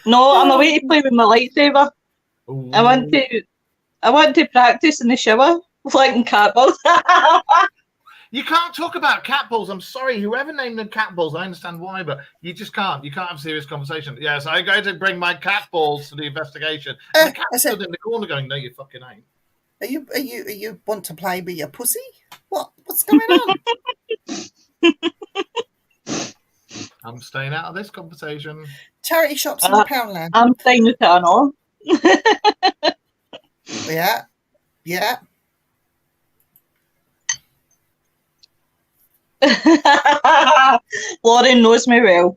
[SPEAKER 2] No, I'm away to play with my lightsaber.
[SPEAKER 4] Ooh.
[SPEAKER 2] I want to practice in the shower, flanking cat balls.
[SPEAKER 4] You can't talk about cat balls. I'm sorry. Whoever named them cat balls, I understand why, but you just can't. You can't have a serious conversation. Yes, I'm going to bring my cat balls to the investigation. And the cat stood in the corner going, no, you fucking ain't.
[SPEAKER 3] Are you want to play with your pussy? What's going on?
[SPEAKER 4] I'm staying out of this conversation.
[SPEAKER 3] Charity shops in the Poundland.
[SPEAKER 2] I'm staying to turn on.
[SPEAKER 3] Yeah.
[SPEAKER 2] Lauren knows me well.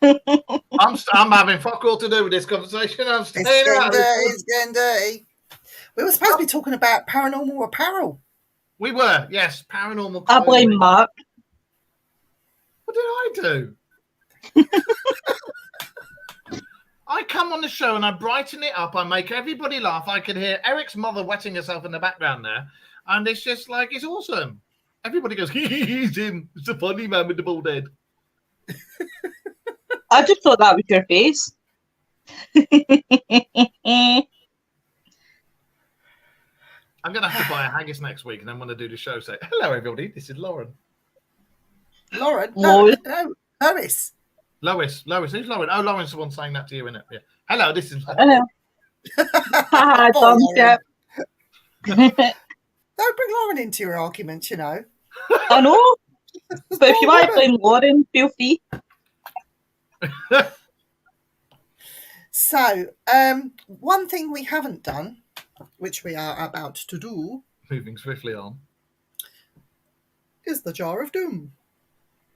[SPEAKER 4] I'm having fuck all to do with this conversation. I'm staying out.
[SPEAKER 3] It's getting dirty. We were supposed to be talking about paranormal apparel.
[SPEAKER 4] We were, yes, paranormal.
[SPEAKER 2] I blame Mark.
[SPEAKER 4] What did I do? I come on the show and I brighten it up. I make everybody laugh. I can hear Eric's mother wetting herself in the background there. And it's just like, it's awesome. Everybody goes, he's him. It's the funny man with the bald head.
[SPEAKER 2] I just thought that was your face.
[SPEAKER 4] I'm going to have to buy a haggis next week and then when I do the show, say, hello, everybody. This is Lauren.
[SPEAKER 3] Lauren?
[SPEAKER 2] Lois.
[SPEAKER 3] No, Lois.
[SPEAKER 4] Lois. Who's Lauren? Oh, Lauren's the one saying that to you, isn't it? Yeah. Hello, this is
[SPEAKER 2] Haha,
[SPEAKER 3] Poor
[SPEAKER 2] thumbs
[SPEAKER 3] Lauren.
[SPEAKER 2] up.
[SPEAKER 3] Don't bring Lauren into your arguments, you know.
[SPEAKER 2] I know. But if you want to blame Lauren, feel free.
[SPEAKER 3] So, one thing we haven't done, which we are about to do,
[SPEAKER 4] moving swiftly on,
[SPEAKER 3] is the Jar of Doom.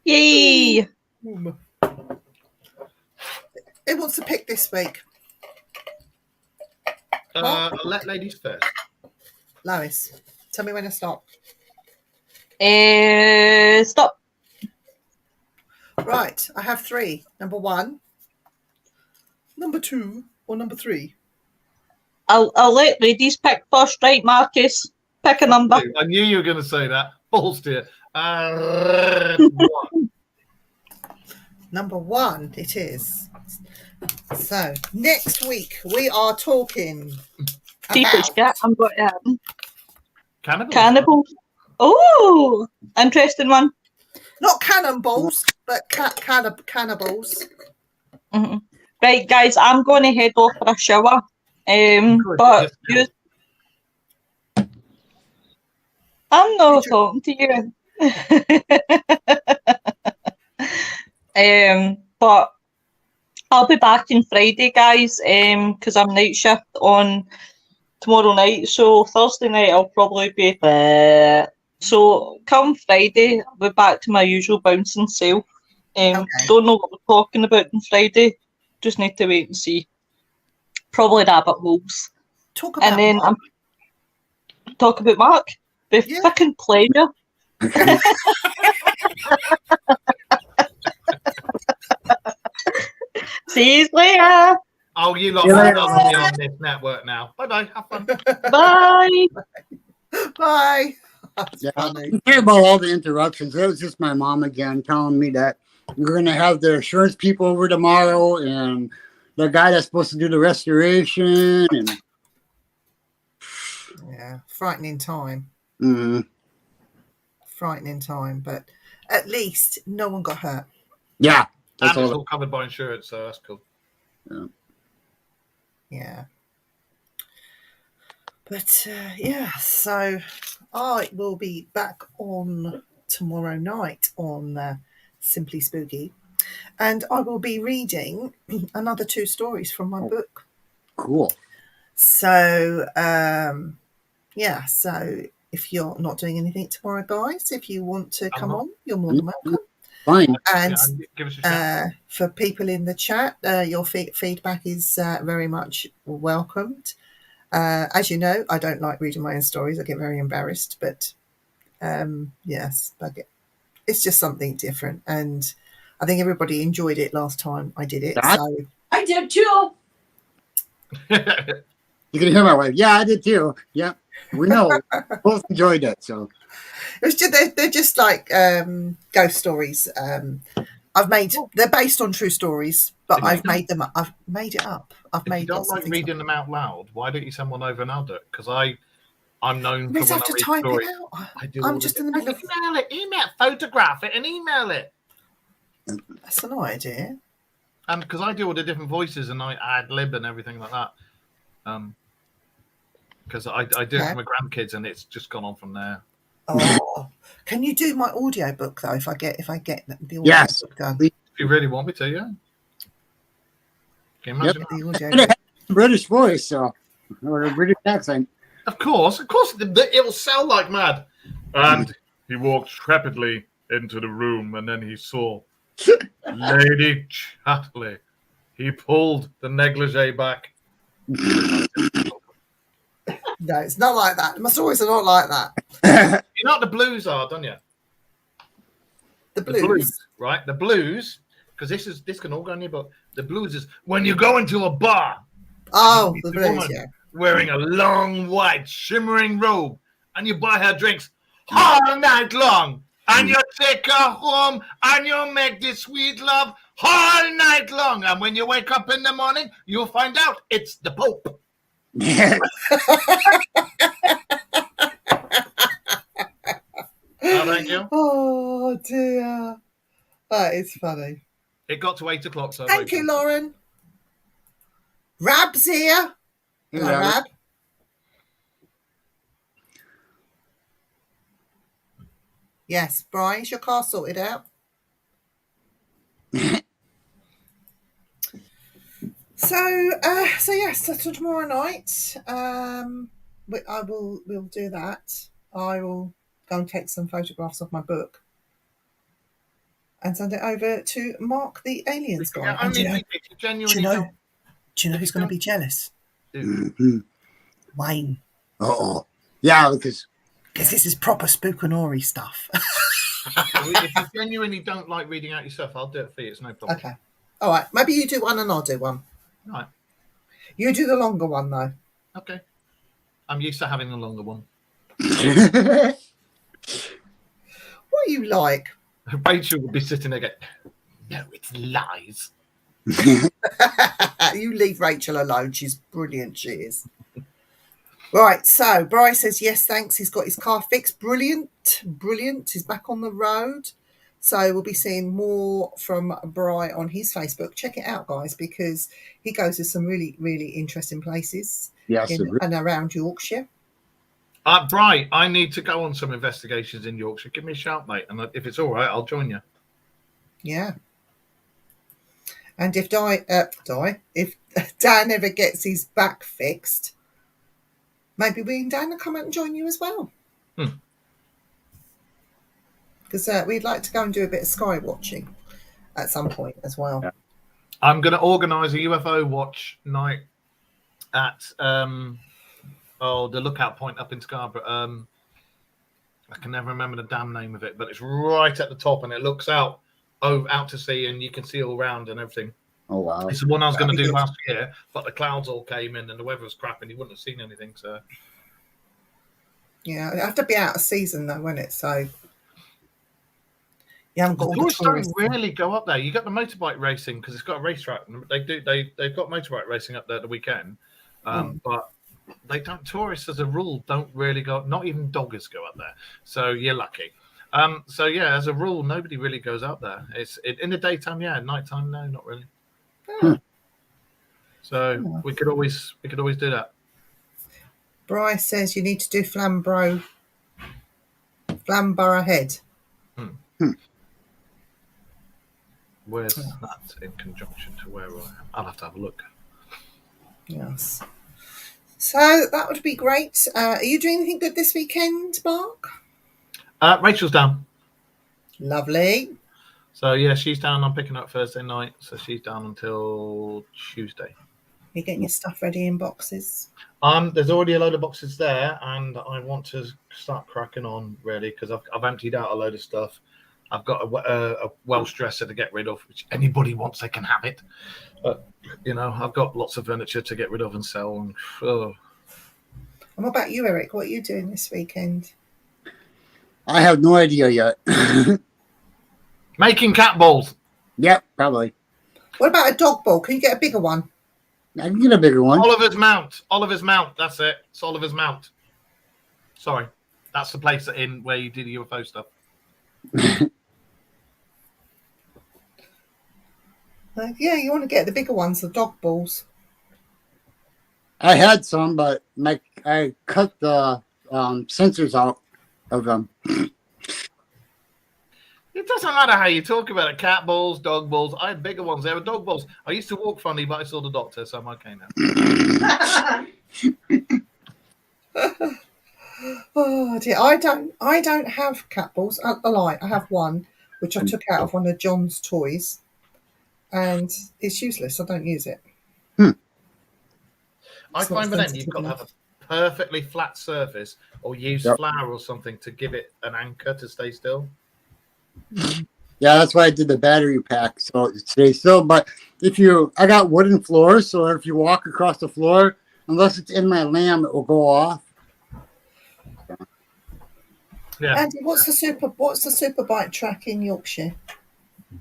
[SPEAKER 2] Yay!
[SPEAKER 3] Doom. Who wants to pick this week?
[SPEAKER 4] I'll let ladies first.
[SPEAKER 3] Lois, tell me when to stop.
[SPEAKER 2] Stop.
[SPEAKER 3] Right, I have 3. Number 1, number 2, or number 3.
[SPEAKER 2] I'll let ladies pick first, right, Marcus? Pick a number.
[SPEAKER 4] I knew you were going to say that. Balls, dear. 1.
[SPEAKER 3] Number 1 it is. So, next week we are talking
[SPEAKER 2] Secret chat. I'm going to
[SPEAKER 4] Cannibals.
[SPEAKER 2] Cannibals. Oh, interesting one.
[SPEAKER 3] not cannonballs, but cannibals.
[SPEAKER 2] Mm-hmm. Right, guys, I'm going to head off for a shower. But you, I'm not talking to you. But I'll be back on Friday, guys, because I'm night shift on tomorrow night. So Thursday night I'll probably be. So come Friday, I'll be back to my usual bouncing self.
[SPEAKER 3] Okay.
[SPEAKER 2] Don't know what we're talking about on Friday. Just need to wait and see. Probably rabbit holes.
[SPEAKER 3] Talk about
[SPEAKER 2] And then
[SPEAKER 3] Mark.
[SPEAKER 2] talk about Mark. With
[SPEAKER 3] Yeah.
[SPEAKER 2] fucking pleasure. See you later.
[SPEAKER 4] Oh, you lot
[SPEAKER 1] Yeah.
[SPEAKER 4] are not me on this network now. Bye-bye. Have fun.
[SPEAKER 2] Bye.
[SPEAKER 3] Bye.
[SPEAKER 1] Yeah,
[SPEAKER 3] Funny.
[SPEAKER 1] I'm sorry about all the interruptions. It was just my mom again telling me that we're gonna have the insurance people over tomorrow, and the guy that's supposed to do the restoration, and
[SPEAKER 3] Yeah, frightening time.
[SPEAKER 1] mhm.
[SPEAKER 3] Frightening time, but at least no one got hurt.
[SPEAKER 1] Yeah, that's
[SPEAKER 4] And it's
[SPEAKER 1] all.
[SPEAKER 4] all covered by insurance, so that's cool.
[SPEAKER 3] Yeah. But yeah, so I will be back on tomorrow night on Simply Spooky, and I will be reading another 2 stories from my book.
[SPEAKER 1] Cool.
[SPEAKER 3] So yeah, so if you're not doing anything tomorrow, guys, if you want to come
[SPEAKER 4] not.
[SPEAKER 3] on, you're more than welcome.
[SPEAKER 1] Fine.
[SPEAKER 3] And
[SPEAKER 4] Yeah, give us a shout.
[SPEAKER 3] for people in the chat, your feedback is very much welcomed. As you know, I don't like reading my own stories. I get very embarrassed, but yes, it's just something different. And I think everybody enjoyed it last time I did it.
[SPEAKER 1] That-
[SPEAKER 3] So
[SPEAKER 6] I did too.
[SPEAKER 1] You can hear my wife. Yeah, I did too. Yeah, we know. Both enjoyed it. So
[SPEAKER 3] it was just, they're just like ghost stories. They're based on true stories, but I've made them up. I've made it up. I've
[SPEAKER 4] If
[SPEAKER 3] made
[SPEAKER 4] you don't
[SPEAKER 3] lots of
[SPEAKER 4] like
[SPEAKER 3] things
[SPEAKER 4] reading them out loud, why don't you send one over and I'll do it? Because I'm known
[SPEAKER 3] up.
[SPEAKER 4] for
[SPEAKER 3] Let's
[SPEAKER 4] when
[SPEAKER 3] have
[SPEAKER 4] I
[SPEAKER 3] to
[SPEAKER 4] read
[SPEAKER 3] type
[SPEAKER 4] stories.
[SPEAKER 3] it out.
[SPEAKER 4] I do.
[SPEAKER 3] I'm just in the middle of.
[SPEAKER 4] Email, photograph it, and email it.
[SPEAKER 3] That's an idea.
[SPEAKER 4] And because I do all the different voices and I ad lib and everything like that. Because I do it for my grandkids and it's just gone on from there.
[SPEAKER 3] Oh, can you do my audio book though? If I get the audio
[SPEAKER 1] Yes.
[SPEAKER 3] book done,
[SPEAKER 4] If you really want me to, yeah. Can you imagine?
[SPEAKER 3] the audio
[SPEAKER 1] and it
[SPEAKER 3] book.
[SPEAKER 1] has a British voice, so or a British accent.
[SPEAKER 4] Of course, it'll sell like mad. And he walked trepidly into the room, and then he saw Lady Chatterley. He pulled the negligee back.
[SPEAKER 3] No, it's not like that. My stories are not like that.
[SPEAKER 4] You know what the blues are, don't you?
[SPEAKER 3] The
[SPEAKER 4] The
[SPEAKER 3] blues.
[SPEAKER 4] blues, right? The blues, because this can all go in your book. The blues is when you go into a bar.
[SPEAKER 3] Oh,
[SPEAKER 4] you
[SPEAKER 3] the
[SPEAKER 4] meet a
[SPEAKER 3] blues.
[SPEAKER 4] woman
[SPEAKER 3] Yeah.
[SPEAKER 4] wearing a long white shimmering robe, and you buy her drinks all night long, and you take her home, and you make this sweet love all night long, and when you wake up in the morning, you'll find out it's the Pope. Oh, thank you.
[SPEAKER 3] Oh dear, that is funny.
[SPEAKER 4] It got to 8 o'clock, so
[SPEAKER 3] Thank you, Lauren. Rab's here. Hello,
[SPEAKER 1] Yeah.
[SPEAKER 3] Rab. Yes, Brian, is your car sorted out? So yes, so tomorrow night, we'll do that. I will go and take some photographs of my book and send it over to Mark the Aliens guy.
[SPEAKER 4] Yeah,
[SPEAKER 3] And
[SPEAKER 4] only
[SPEAKER 3] do
[SPEAKER 4] if you genuinely
[SPEAKER 3] you know who's going to be jealous?
[SPEAKER 1] Mhm.
[SPEAKER 3] Wayne,
[SPEAKER 1] Uh-oh. Yeah, because
[SPEAKER 3] because this is proper spookanori stuff.
[SPEAKER 4] If you genuinely don't like reading out yourself, I'll do it for you. It's no problem.
[SPEAKER 3] Okay, all right. Maybe you do one and I'll do one.
[SPEAKER 4] Right.
[SPEAKER 3] You do the longer one though.
[SPEAKER 4] Okay. I'm used to having a longer one.
[SPEAKER 3] What are you like?
[SPEAKER 4] Rachel would be sitting there going, no, it's lies.
[SPEAKER 3] You leave Rachel alone. She's brilliant. She is. Right. So Bryce says yes, thanks. He's got his car fixed. Brilliant. He's back on the road. So we'll be seeing more from Bry on his Facebook. Check it out, guys, because he goes to some really, really interesting places
[SPEAKER 1] yes,
[SPEAKER 3] in and around Yorkshire.
[SPEAKER 4] Bri, I need to go on some investigations in Yorkshire. Give me a shout, mate. And if it's all right, I'll join you.
[SPEAKER 3] Yeah. And if if Dan ever gets his back fixed, maybe we and Dan will come out and join you as well. Because we'd like to go and do a bit of sky watching at some point as well.
[SPEAKER 1] Yeah.
[SPEAKER 4] I'm going to organise a UFO watch night at the lookout point up in Scarborough. I can never remember the damn name of it, but it's right at the top and it looks out to sea and you can see all round and everything.
[SPEAKER 1] Oh, wow.
[SPEAKER 4] It's the one I was going to
[SPEAKER 3] That'd be
[SPEAKER 4] do
[SPEAKER 3] good.
[SPEAKER 4] last year, but the clouds all came in and the weather was crap and you wouldn't have seen anything. So
[SPEAKER 3] Yeah, it'd have to be out of season though, wouldn't it? So You haven't got all the
[SPEAKER 4] Tourists
[SPEAKER 3] tourists.
[SPEAKER 4] don't really go up there. You got the motorbike racing because it's got a racetrack. They've got motorbike racing up there at the weekend, but they don't. Tourists, as a rule, don't really go. Not even doggers go up there. So you're lucky. So yeah, as a rule, nobody really goes up there. In the daytime, yeah. Nighttime, no, not really. So we could always do that.
[SPEAKER 3] Bryce says you need to do Flamborough Head.
[SPEAKER 4] Where's that in conjunction to where I am? I'll have to have a look.
[SPEAKER 3] Yes. So that would be great. Are you doing anything good this weekend, Mark?
[SPEAKER 4] Rachel's down.
[SPEAKER 3] Lovely.
[SPEAKER 4] So yeah, she's down. I'm picking up Thursday night, so she's down until Tuesday.
[SPEAKER 3] You're getting your stuff ready in boxes.
[SPEAKER 4] There's already a load of boxes there, and I want to start cracking on really because I've emptied out a load of stuff. I've got a Welsh dresser to get rid of, which anybody wants, they can have it. But I've got lots of furniture to get rid of and sell. And
[SPEAKER 3] And what about you, Eric? What are you doing this weekend?
[SPEAKER 1] I have no idea yet.
[SPEAKER 4] making cat balls.
[SPEAKER 1] Yep, probably.
[SPEAKER 3] What about a dog ball? Can you get a bigger one?
[SPEAKER 1] I can get a bigger one.
[SPEAKER 4] Oliver's Mount. That's it. It's Oliver's Mount. Sorry, that's the place where you do the UFO stuff.
[SPEAKER 3] Yeah, you want to get the bigger ones, the dog balls.
[SPEAKER 1] I had some, but I cut the sensors out of them.
[SPEAKER 4] It doesn't matter how you talk about it. Cat balls, dog balls. I had bigger ones. They were dog balls. I used to walk funny, but I saw the doctor, so I'm okay now.
[SPEAKER 3] Oh dear, I don't have cat balls. I lie. I have one which I took out of one of John's toys, and it's useless. I don't use it.
[SPEAKER 4] I find with them you've got to have a perfectly flat surface, or use flour or something to give it an anchor to stay still.
[SPEAKER 1] Yeah, that's why I did the battery pack, so it stays still. But I got wooden floors, so if you walk across the floor, unless it's in my lamb, it will go off.
[SPEAKER 4] Yeah.
[SPEAKER 3] Andy, what's the super bike track in Yorkshire?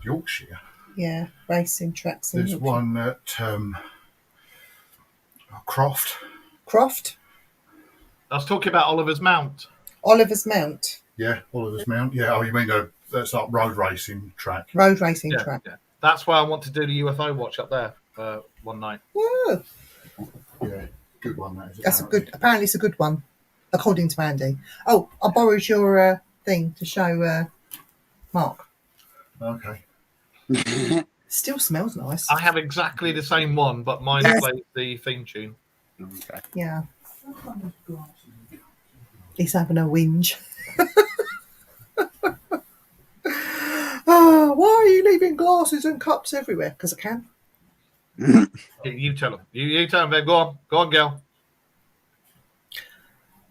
[SPEAKER 6] Yorkshire.
[SPEAKER 3] Yeah, racing tracks in
[SPEAKER 6] There's
[SPEAKER 3] Yorkshire.
[SPEAKER 6] one at Croft.
[SPEAKER 3] Croft?
[SPEAKER 4] I was talking about Oliver's Mount.
[SPEAKER 3] Oliver's Mount.
[SPEAKER 6] Yeah, Oliver's Mount. Yeah, oh, you mean that's like road racing track.
[SPEAKER 3] Road racing track.
[SPEAKER 4] Yeah. That's why I want to do the UFO watch up there one night.
[SPEAKER 3] Woo.
[SPEAKER 6] Yeah, good one. That is.
[SPEAKER 3] Apparently it's a good one, according to Andy. Oh, I borrowed your thing to show Mark.
[SPEAKER 6] Okay.
[SPEAKER 3] Still smells nice.
[SPEAKER 4] I have exactly the same one, but mine plays the theme tune.
[SPEAKER 1] Okay.
[SPEAKER 3] Yeah. He's having a whinge. Oh, why are you leaving glasses and cups everywhere? Because I can.
[SPEAKER 4] You tell him. You tell him, babe. Go on, girl.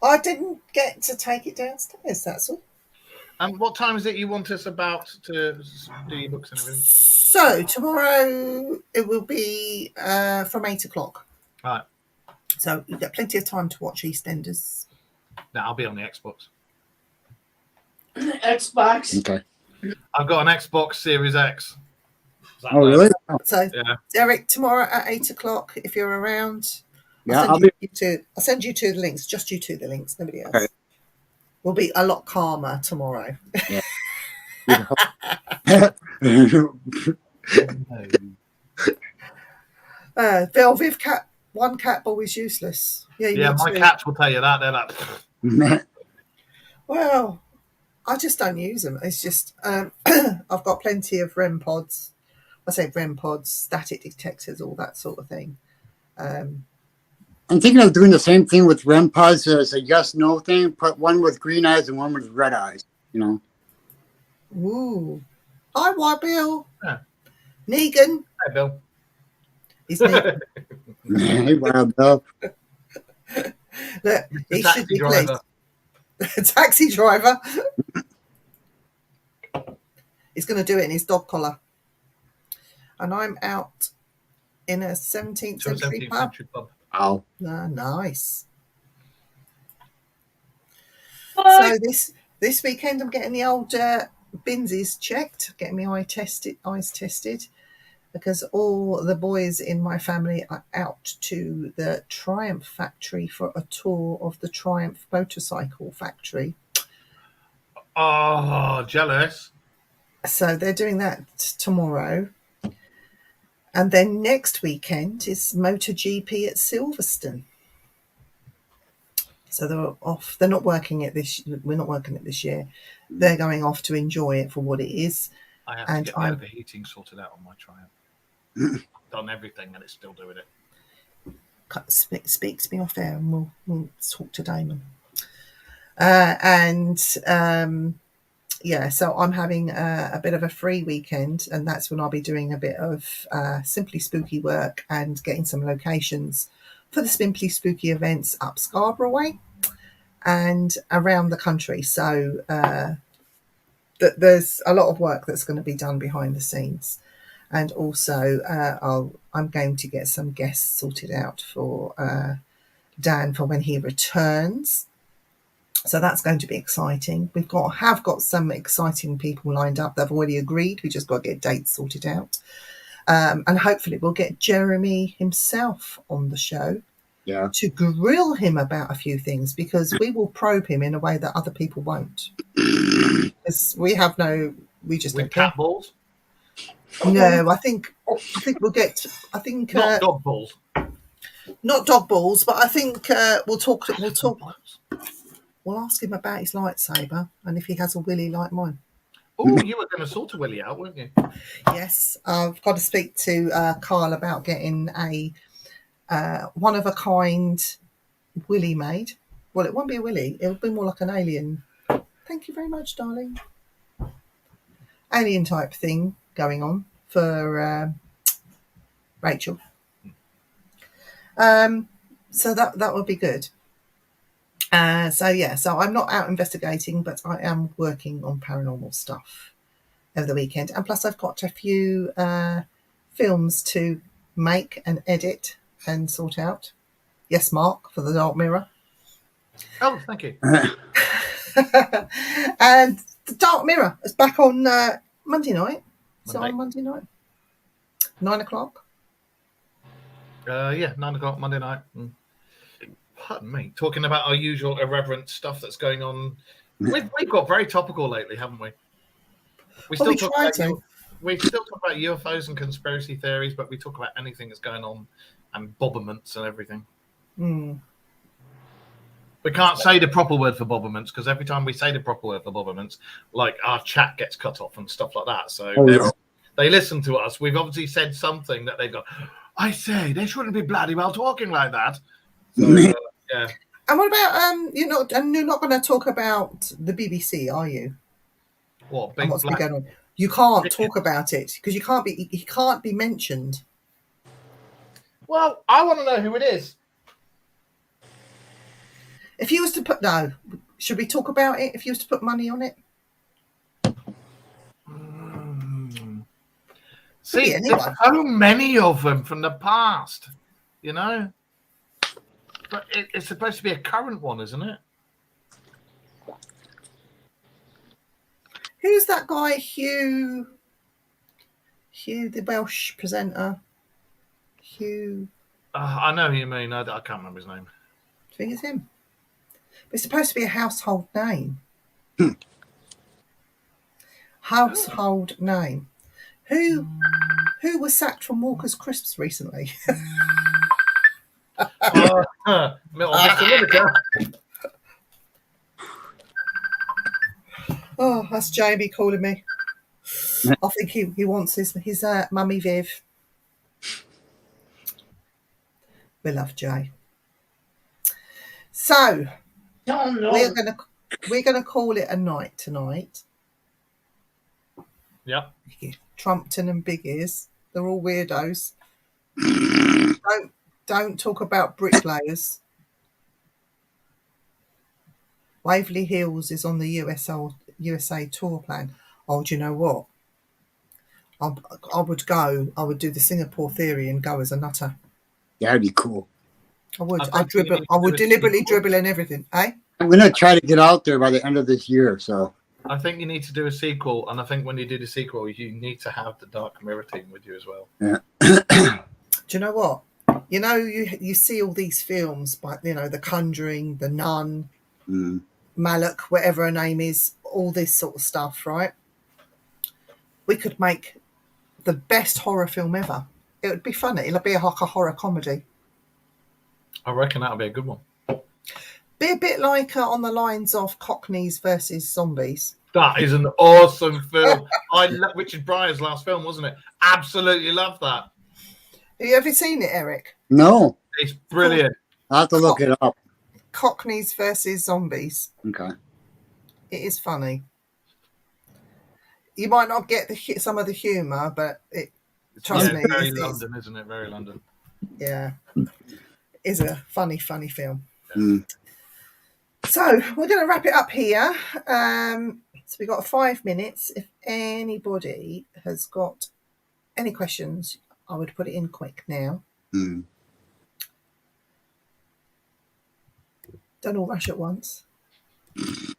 [SPEAKER 3] I didn't get to take it downstairs, that's all.
[SPEAKER 4] And what time is it you want us about to do your books and everything?
[SPEAKER 3] So, tomorrow it will be from 8 o'clock.
[SPEAKER 4] All right.
[SPEAKER 3] So, you've got plenty of time to watch EastEnders.
[SPEAKER 4] No, I'll be on the Xbox.
[SPEAKER 6] Xbox.
[SPEAKER 1] Okay.
[SPEAKER 4] I've got an Xbox Series X.
[SPEAKER 1] Oh, really?
[SPEAKER 3] So,
[SPEAKER 4] Yeah.
[SPEAKER 3] Eric, tomorrow at 8 o'clock, if you're around,
[SPEAKER 1] Yeah,
[SPEAKER 3] I'll send you two the links. Just you two the links, nobody else.
[SPEAKER 1] Okay.
[SPEAKER 3] We'll be a lot calmer tomorrow. Velviv cat, one cat ball is useless.
[SPEAKER 4] Yeah, my cats will tell you that. They're like,
[SPEAKER 3] Well, I just don't use them. It's just I've got plenty of REM pods. I say REM pods, static detectors, all that sort of thing.
[SPEAKER 1] I'm thinking of doing the same thing with REM pods as a yes/no thing. Put one with green eyes and one with red eyes.
[SPEAKER 3] Ooh. Hi, White Bill.
[SPEAKER 4] Yeah.
[SPEAKER 3] Negan.
[SPEAKER 4] hey, Bill.
[SPEAKER 3] He's Negan.
[SPEAKER 1] Hey, Wild Bill.
[SPEAKER 3] Look, he should be
[SPEAKER 4] driver.
[SPEAKER 3] pleased. Taxi driver. He's going to do it in his dog collar. And I'm out in a 17th century pub.
[SPEAKER 1] Wow.
[SPEAKER 3] Nice. So this weekend I'm getting the old Binsies checked, getting my eyes tested, because all the boys in my family are out to the Triumph factory for a tour of the Triumph motorcycle factory.
[SPEAKER 4] Oh, jealous.
[SPEAKER 3] So they're doing that tomorrow. And then next weekend is MotoGP at Silverstone. So they're off. They're not working it this. We're not working it this year. They're going off to enjoy it for what it is.
[SPEAKER 4] I have
[SPEAKER 3] And
[SPEAKER 4] to get the overheating sorted out on my Triumph. Done everything and it's still doing it.
[SPEAKER 3] Speak to me off air and we'll talk to Damon. Yeah, so I'm having a bit of a free weekend, and that's when I'll be doing a bit of Simply Spooky work and getting some locations for the Simply Spooky events up Scarborough way and around the country. So there's a lot of work that's going to be done behind the scenes. And also I'm going to get some guests sorted out for Dan for when he returns. So that's going to be exciting. Have got some exciting people lined up. They've already agreed. We just got to get dates sorted out. And hopefully we'll get Jeremy himself on the show to grill him about a few things, because we will probe him in a way that other people won't. Because we just don't care.
[SPEAKER 4] Cat balls?
[SPEAKER 3] No, I think we'll get.
[SPEAKER 4] Not dog balls.
[SPEAKER 3] Not dog balls, but I think we'll talk. We'll ask him about his lightsaber and if he has a willy like mine.
[SPEAKER 4] Oh, you were going to sort a willy out, weren't you?
[SPEAKER 3] Yes, I've got to speak to Carl about getting a one-of-a-kind willy made. Well, it won't be a willy. It'll be more like an alien. Thank you very much, darling. Alien type thing going on for Rachel. So that would be good. So I'm not out investigating, but I am working on paranormal stuff over the weekend. And plus I've got a few films to make and edit and sort out. Yes, Mark, for the Dark Mirror.
[SPEAKER 4] Oh, thank you.
[SPEAKER 3] And the Dark Mirror is back on Monday night. So on Monday night? 9:00?
[SPEAKER 4] Yeah, 9:00 Monday night. Pardon me. Talking about our usual irreverent stuff that's going on. We've got very topical lately, haven't we? We still talk about UFOs and conspiracy theories, but we talk about anything that's going on and bobberments and everything. We can't say the proper word for bobberments, because every time we say the proper word for bobberments, like our chat gets cut off and stuff like that. So they listen to us. We've obviously said something that they've got. I say they shouldn't be bloody well talking like that. So, yeah. And
[SPEAKER 3] what about you're not going to talk about the BBC, are you?
[SPEAKER 4] What?
[SPEAKER 3] What's been going on? You can't talk about it because he can't be mentioned.
[SPEAKER 4] Well, I want to know who it is.
[SPEAKER 3] If you was to should we talk about it? If you was to put money on it?
[SPEAKER 4] See, there's so many of them from the past, you know. But it's supposed to be a current one, isn't it?
[SPEAKER 3] Who's that guy, Hugh, the Welsh presenter? Hugh.
[SPEAKER 4] I know who you mean. I can't remember his name.
[SPEAKER 3] I think it's him. But it's supposed to be a household name. Household name. Who was sacked from Walker's Crisps recently? Oh, that's Jamie calling me. I think he wants his mummy Viv. We love Jay. So we're gonna call it a night tonight.
[SPEAKER 4] Yep.
[SPEAKER 3] Trumpton and Big Ears. They're all weirdos. Don't talk about bricklayers. Waverly Hills is on the USA tour plan. Oh, do you know what? I would go. I would do the Singapore theory and go as a nutter.
[SPEAKER 1] That'd be cool.
[SPEAKER 3] I would. I would deliberately dribble and everything. Eh?
[SPEAKER 1] I'm gonna try to get out there by the end of this year. So
[SPEAKER 4] I think you need to do a sequel, and I think when you do the sequel, you need to have the Dark Mirror team with you as well.
[SPEAKER 1] Yeah.
[SPEAKER 3] Do you know what? You see all these films, like The Conjuring, The Nun, Malak, whatever her name is, all this sort of stuff, right? We could make the best horror film ever. It would be funny. It'll be like a horror comedy.
[SPEAKER 4] I reckon that'll be a good one.
[SPEAKER 3] Be a bit like on the lines of Cockneys versus Zombies.
[SPEAKER 4] That is an awesome film. Richard Pryor's last film, wasn't it? Absolutely love that.
[SPEAKER 3] Have you ever seen it, Eric?
[SPEAKER 1] No.
[SPEAKER 4] It's brilliant.
[SPEAKER 1] I'll have to look it up.
[SPEAKER 3] Cockneys versus Zombies.
[SPEAKER 1] Okay.
[SPEAKER 3] It is funny. You might not get some of the humour, but trust me.
[SPEAKER 4] Very London, isn't it? Very London.
[SPEAKER 3] Yeah. It is a funny film.
[SPEAKER 1] Yeah.
[SPEAKER 3] So we're going to wrap it up here. So we've got 5 minutes. If anybody has got any questions, I would put it in quick now. Don't all rush at once.
[SPEAKER 4] Come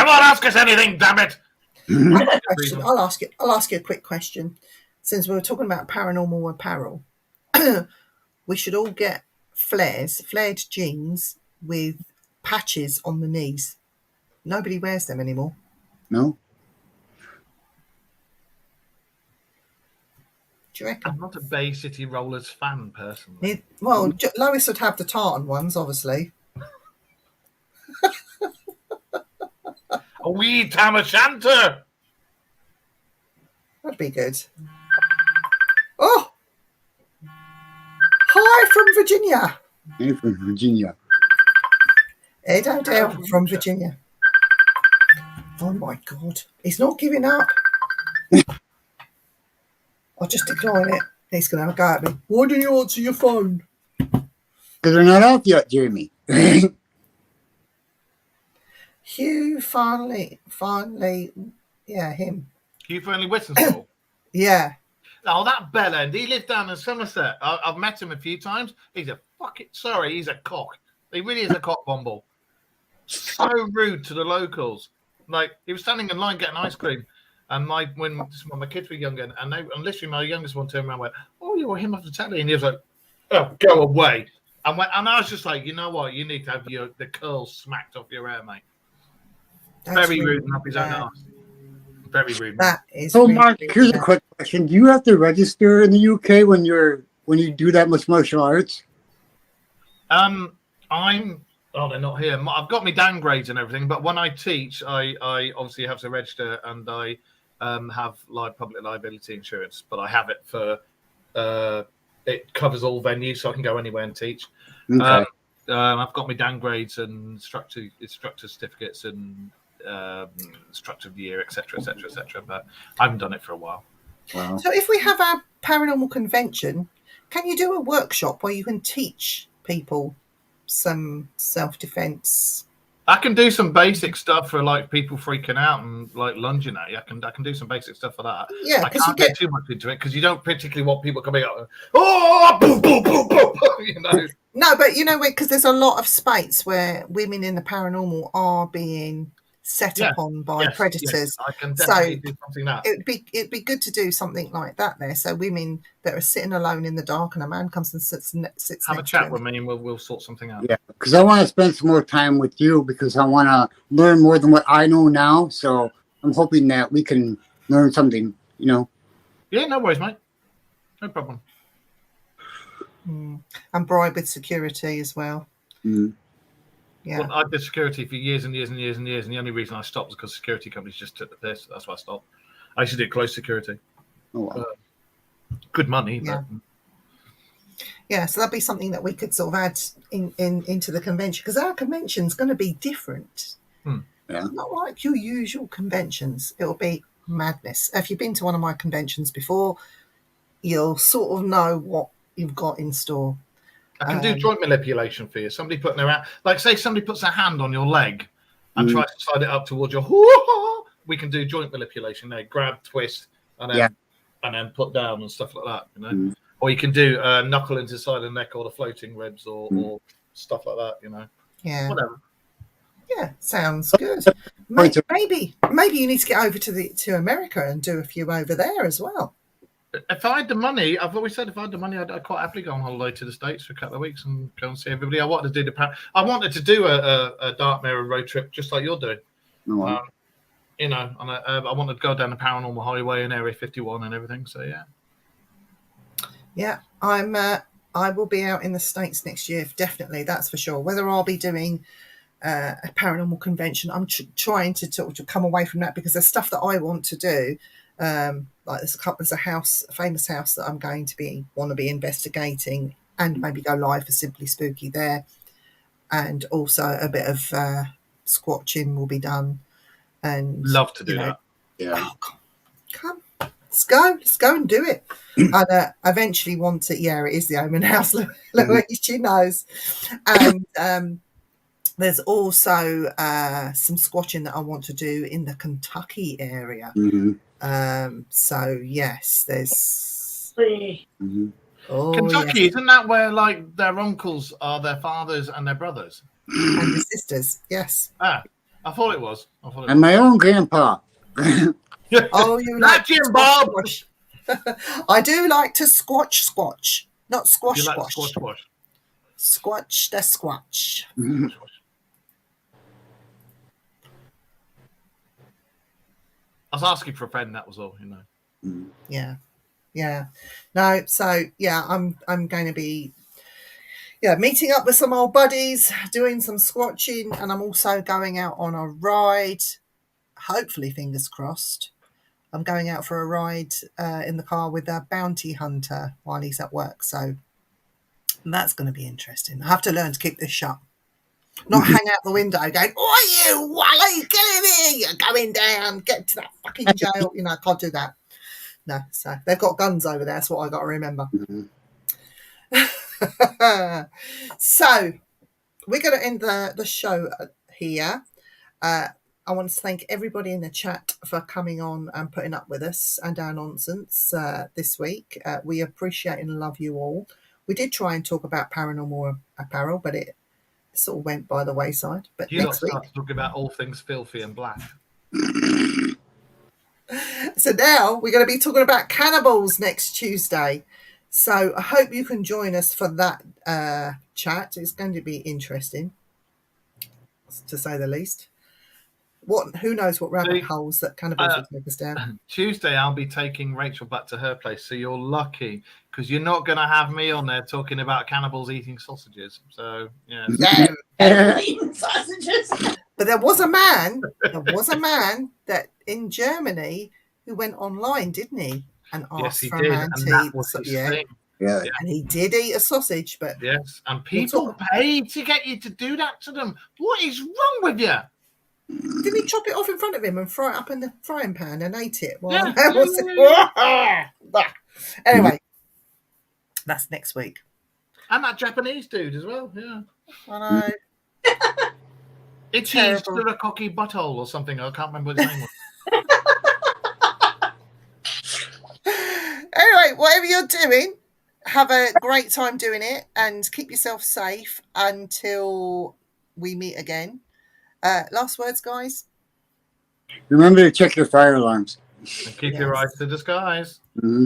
[SPEAKER 4] on, ask us anything, damn it!
[SPEAKER 3] I'll ask you a quick question. Since we were talking about paranormal apparel, we should all get flared jeans with patches on the knees. Nobody wears them anymore.
[SPEAKER 1] No.
[SPEAKER 3] Do you reckon?
[SPEAKER 4] I'm not a Bay City Rollers fan, personally.
[SPEAKER 3] Lois would have the tartan ones, obviously.
[SPEAKER 4] A wee tam o' shanter!
[SPEAKER 3] That'd be good. Oh! Hi from Virginia.
[SPEAKER 1] Hey, from Virginia.
[SPEAKER 3] Ed O'Dell from Virginia. Oh my God. He's not giving up. I'll just decline it. He's going to have a go at me. Why didn't you answer your phone?
[SPEAKER 1] Because they're not out yet, Jeremy.
[SPEAKER 3] Hugh finally, yeah, him.
[SPEAKER 4] Hugh Fernley Whittingstall.
[SPEAKER 3] Yeah.
[SPEAKER 4] Oh, that bellend. He lived down in Somerset. I've met him a few times. He's a he's a cock. He really is a cock bumble. So rude to the locals. Like, he was standing in line getting ice cream. And when my kids were younger, and literally my youngest one turned around and went, "Oh, you were him off the telly," and he was like, "Oh, go away." And I was just like, you know what? You need to have the curls smacked off your hair, mate.
[SPEAKER 3] That's
[SPEAKER 4] Very
[SPEAKER 3] really
[SPEAKER 4] rude and up his own arse. Very rude.
[SPEAKER 3] That is.
[SPEAKER 1] So,
[SPEAKER 3] really
[SPEAKER 1] Mark, here's a quick question: do you have to register in the UK when you do that much martial arts?
[SPEAKER 4] They're not here. I've got my downgrades and everything, but when I teach, I obviously have to register, and I have public liability insurance, but I have it for it covers all venues, so I can go anywhere and teach.
[SPEAKER 1] Okay.
[SPEAKER 4] I've got my downgrades and instructor certificates and instructor of the year, etc., etc., etc. But I haven't done it for a while.
[SPEAKER 1] Wow.
[SPEAKER 3] So if we have a paranormal convention, can you do a workshop where you can teach people some self-defense?
[SPEAKER 4] I can do some basic stuff for people freaking out and lunging at you. I can do some basic stuff for that.
[SPEAKER 3] Yeah,
[SPEAKER 4] I can't get too much into it because you don't particularly want people coming out. Oh, boom, boom, boom, boom,
[SPEAKER 3] No, but because there's a lot of space where women in the paranormal are being set upon by predators.
[SPEAKER 4] Yes, I can definitely do something like that.
[SPEAKER 3] It'd be good to do something like that there. So women that are sitting alone in the dark and a man comes and sits
[SPEAKER 4] have a
[SPEAKER 3] next
[SPEAKER 4] chat
[SPEAKER 3] to
[SPEAKER 4] with me and we'll sort something out.
[SPEAKER 1] Yeah, because I want to spend some more time with you because I want to learn more than what I know now. So I'm hoping that we can learn something,
[SPEAKER 4] Yeah, no worries, mate. No problem.
[SPEAKER 3] And bribe with security as well. Yeah.
[SPEAKER 4] Well, I did security for years and years and years and years, and the only reason I stopped was because security companies just took the piss. That's why I stopped. I used to do close security.
[SPEAKER 1] Oh, wow.
[SPEAKER 4] Good money.
[SPEAKER 3] Yeah.
[SPEAKER 4] But...
[SPEAKER 3] Yeah, so that'd be something that we could sort of add into the convention, because our convention's going to be different.
[SPEAKER 1] Yeah.
[SPEAKER 3] Not like your usual conventions. It'll be madness. If you've been to one of my conventions before, you'll sort of know what you've got in store.
[SPEAKER 4] I can do joint manipulation for you. Somebody putting their hand, say somebody puts their hand on your leg and tries to slide it up towards your. We can do joint manipulation there. Grab, twist, and then put down and stuff like that. Or you can do knuckle into the side of the neck or the floating ribs or stuff like that.
[SPEAKER 3] Yeah.
[SPEAKER 4] Whatever.
[SPEAKER 3] Yeah, sounds good.
[SPEAKER 1] Point to-
[SPEAKER 3] Maybe you need to get over to America and do a few over there as well.
[SPEAKER 4] If I had the money, I've always said if I had the money, I'd quite happily go on holiday to the States for a couple of weeks and go and see everybody. I wanted to do a Dark Mirror road trip just like you're doing.
[SPEAKER 1] Oh,
[SPEAKER 4] You know, I wanted to go down the Paranormal Highway and Area 51 and everything. So yeah.
[SPEAKER 3] Yeah, I will be out in the States next year, definitely. That's for sure. Whether I'll be doing a paranormal convention, I'm trying to come away from that because there's stuff that I want to do. Like there's a famous house that I'm going to want to be investigating and maybe go live for Simply Spooky there, and also a bit of squatching will be done. And
[SPEAKER 4] Love to do that.
[SPEAKER 1] yeah.
[SPEAKER 3] Oh, come, let's go and do it. And eventually want to. Yeah, it is the Omen House, Louise. She knows. And there's also some squatching that I want to do in the Kentucky area.
[SPEAKER 1] Mm-hmm.
[SPEAKER 3] So yes, there's
[SPEAKER 1] Mm-hmm.
[SPEAKER 4] Kentucky, isn't that where like their uncles are their fathers and their brothers?
[SPEAKER 3] And the sisters, yes.
[SPEAKER 4] Ah, I thought it was.
[SPEAKER 1] And my own grandpa.
[SPEAKER 3] Oh, you
[SPEAKER 4] Not
[SPEAKER 3] like
[SPEAKER 4] Jim Bob.
[SPEAKER 3] squash. I do like to squash, not squash,
[SPEAKER 4] You like
[SPEAKER 3] squash.
[SPEAKER 4] squash.
[SPEAKER 3] Squatch the squatch.
[SPEAKER 1] Mhm.
[SPEAKER 4] I was asking for a friend. That was all. You know.
[SPEAKER 3] Yeah. No, so yeah, I'm going to be meeting up with some old buddies, doing some squatching, and I'm also going out on a ride. Hopefully, fingers crossed. I'm going out for a ride in the car with a bounty hunter while he's at work. So that's going to be interesting. I have to learn to keep this shut. Not hang out the window going, "Oh, you, why are you killing me? You're going down. Get to that fucking jail." You know, I can't do that. No, so they've got guns over there. That's what I got to remember.
[SPEAKER 1] Mm-hmm.
[SPEAKER 3] So we're going to end the show here. I want to thank everybody in the chat for coming on and putting up with us and our nonsense this week. We appreciate and love you all. We did try and talk about paranormal apparel, but it sort of went by the wayside. But
[SPEAKER 4] You lot
[SPEAKER 3] next week,
[SPEAKER 4] start talking about all things filthy and black.
[SPEAKER 3] so now we're going to be talking about cannibals next Tuesday. So I hope you can join us for that chat. It's going to be interesting, to say the least. Who knows what rabbit holes that cannibals will take us down.
[SPEAKER 4] Tuesday, I'll be taking Rachel back to her place, so you're lucky because you're not going to have me on there talking about cannibals eating sausages. So yeah,
[SPEAKER 6] Eating sausages.
[SPEAKER 3] But there was a man that in Germany who went online, didn't he? And asked
[SPEAKER 4] yes, he
[SPEAKER 3] for
[SPEAKER 4] did,
[SPEAKER 3] a man
[SPEAKER 4] and
[SPEAKER 3] to
[SPEAKER 4] that
[SPEAKER 3] eat.
[SPEAKER 4] was his
[SPEAKER 3] Yeah,
[SPEAKER 4] thing.
[SPEAKER 1] Yeah.
[SPEAKER 3] and he did eat a sausage, but
[SPEAKER 4] Yes, and people pay to get you to do that to them. What is wrong with you?
[SPEAKER 3] didn't he chop it off in front of him and fry it up in the frying pan and ate it? Well, Anyway, that's next week.
[SPEAKER 4] And that Japanese dude as well. Yeah,
[SPEAKER 3] I know.
[SPEAKER 4] Itchy
[SPEAKER 3] Terrible.
[SPEAKER 4] Surakoki Butthole or something. I can't remember what his name was.
[SPEAKER 3] Anyway, whatever you're doing, have a great time doing it and keep yourself safe until we meet again. Last words, guys.
[SPEAKER 1] Remember to check your fire alarms.
[SPEAKER 4] And keep your eyes to the skies.
[SPEAKER 1] Mm-hmm.